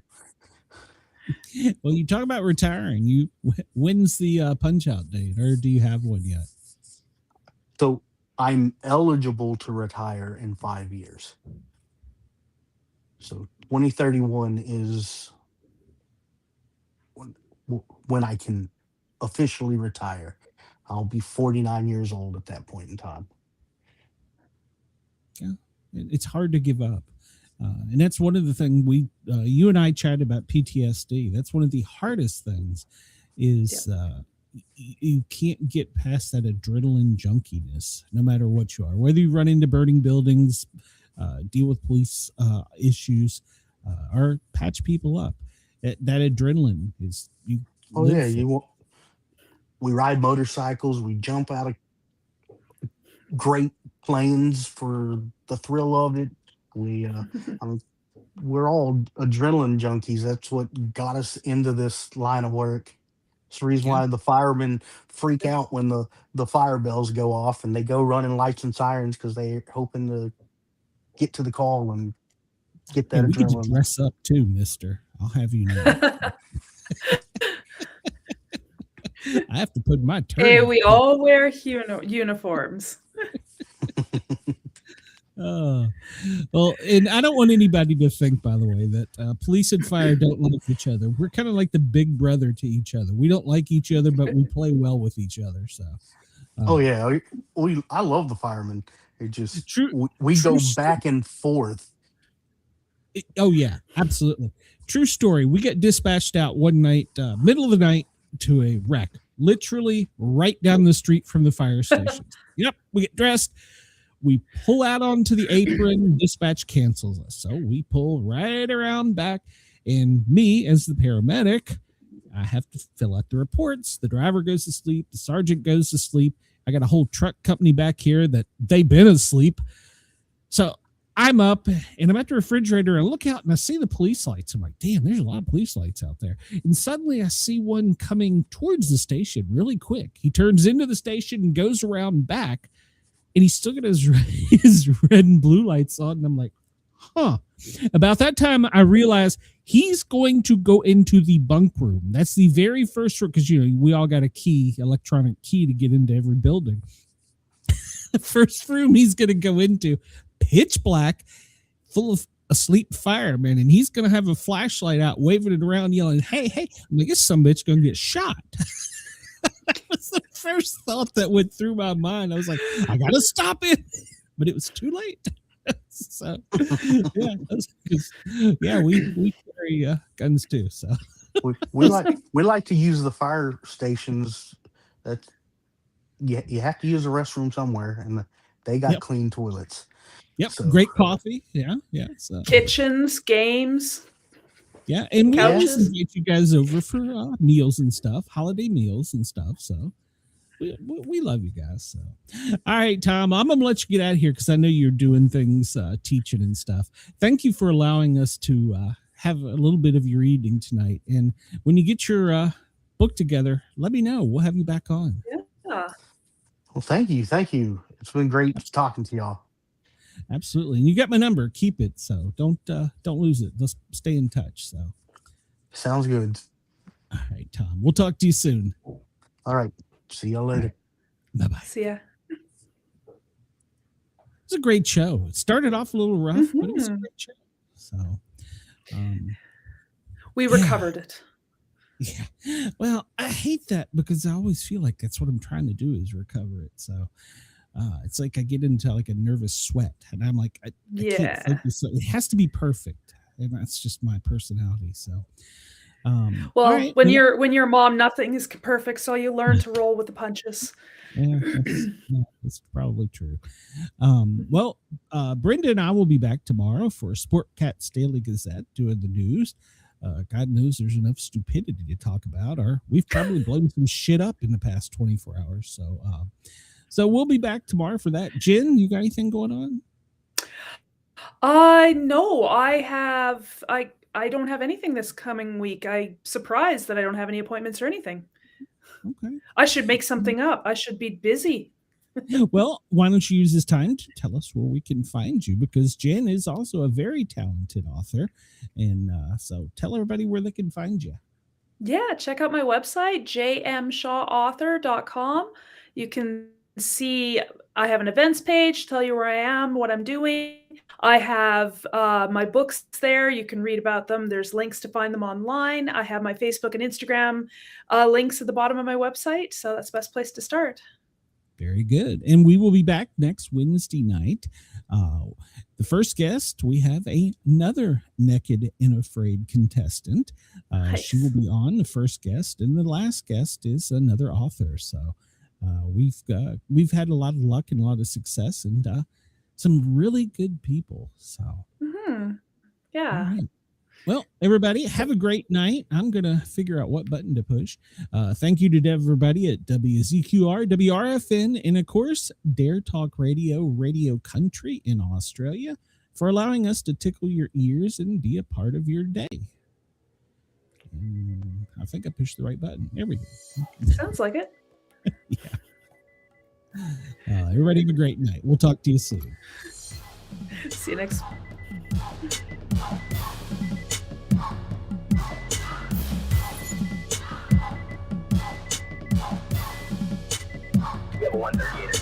Well, you talk about retiring. When's the punch out date, or do you have one yet? So I'm eligible to retire in 5 years. So 2031 is when, when I can officially retire. I'll be 49 years old at that point in time. Yeah, it's hard to give up. And that's one of the things you and I chatted about PTSD. That's one of the hardest things is you can't get past that adrenaline junkiness, no matter what you are, whether you run into burning buildings, deal with police issues, or patch people up. That adrenaline is you. Oh yeah, we ride motorcycles, we jump out of great planes for the thrill of it. We um, we're all adrenaline junkies. That's what got us into this line of work. It's the reason Yeah. why the firemen freak out when the fire bells go off and they go running lights and sirens because they're hoping to get to the call and get Hey, that we get to adrenaline. dress up too, mister. I'll have you know. I have to put my turn. Hey, we all wear uniforms. Well, and I don't want anybody to think, by the way, that police and fire don't like each other. We're kind of like the big brother to each other. We don't like each other, but we play well with each other. So, Oh yeah, I love the firemen. It just True- we true go sto- back and forth. oh yeah, absolutely. True story. We get dispatched out one night, middle of the night, to a wreck, literally right down the street from the fire station. Yep, we get dressed. We pull out onto the apron. Dispatch cancels us, so we pull right around back. And me, as the paramedic, I have to fill out the reports. The driver goes to sleep. The sergeant goes to sleep. I got a whole truck company back here that they've been asleep. So I'm up and I'm at the refrigerator and I look out and I see the police lights. I'm like, damn, there's a lot of police lights out there. And suddenly I see one coming towards the station really quick. He turns into the station and goes around back. And he's still got his red and blue lights on. And I'm like, huh. About that time, I realized he's going to go into the bunk room. That's the very first room, because, we all got a key, electronic key to get into every building. The first room he's going to go into, pitch black, full of asleep firemen, and he's gonna have a flashlight out, waving it around, yelling, "Hey, hey!" I'm like, "This some bitch gonna get shot." That was the first thought that went through my mind. I was like, I gotta stop it, but it was too late. So yeah, we carry guns too. So we like to use the fire stations. That you have to use the restroom somewhere, and they got clean toilets. Yep, So, great coffee. Yeah. So Kitchens, games. yeah, and we always Couches. invite you guys over for meals and stuff, holiday meals and stuff. So we love you guys. So, all right, Tom, I'm gonna let you get out of here because I know you're doing things, teaching and stuff. Thank you for allowing us to have a little bit of your evening tonight. And when you get your book together, let me know. We'll have you back on. Yeah. well, thank you. It's been great talking to y'all. Absolutely, and you got my number. Keep it. So don't lose it. Let's stay in touch. So, Sounds good. all right, Tom. We'll talk to you soon. All right. See y'all later. Bye bye. See ya. It's a great show. It started off a little rough, but it was a great show. So, We recovered it. yeah. Well, I hate that because I always feel like that's what I'm trying to do is recover it. So, it's like I get into like a nervous sweat, and I'm like, I can't Yeah. focus. It has to be perfect, and that's just my personality. So, Well, all right, when you're a mom, nothing is perfect, so you learn to roll with the punches. yeah, that's probably true. Well, Brenda and I will be back tomorrow for Sportcat's Daily Gazette doing the news. God knows there's enough stupidity to talk about, or we've probably blown some shit up in the past 24 hours. So we'll be back tomorrow for that. Jen, you got anything going on? No, I don't have anything this coming week. I'm surprised that I don't have any appointments or anything. Okay. I should make something up. I should be busy. Well, why don't you use this time to tell us where we can find you? Because Jen is also a very talented author. And so tell everybody where they can find you. Yeah, check out my website, jmshawauthor.com. You can see I have an events page, tell you where I am, what I'm doing. I have my books there. You can read about them. There's links to find them online. I have my Facebook and Instagram links at the bottom of my website. So that's the best place to start. Very good. And we will be back next Wednesday night. The first guest, we have another Naked and Afraid contestant. Nice. She will be on, the first guest, and the last guest is another author. So we've had a lot of luck and a lot of success, and some really good people. So Yeah. all right. Well, everybody, have a great night. I'm going to figure out what button to push. Thank you to everybody at WZQR, WRFN, and of course, Dare Talk Radio, Radio Country in Australia for allowing us to tickle your ears and be a part of your day. And I think I pushed the right button. There we go. Sounds like it. Everybody have a great night. We'll talk to you soon. See you next. We have a 138.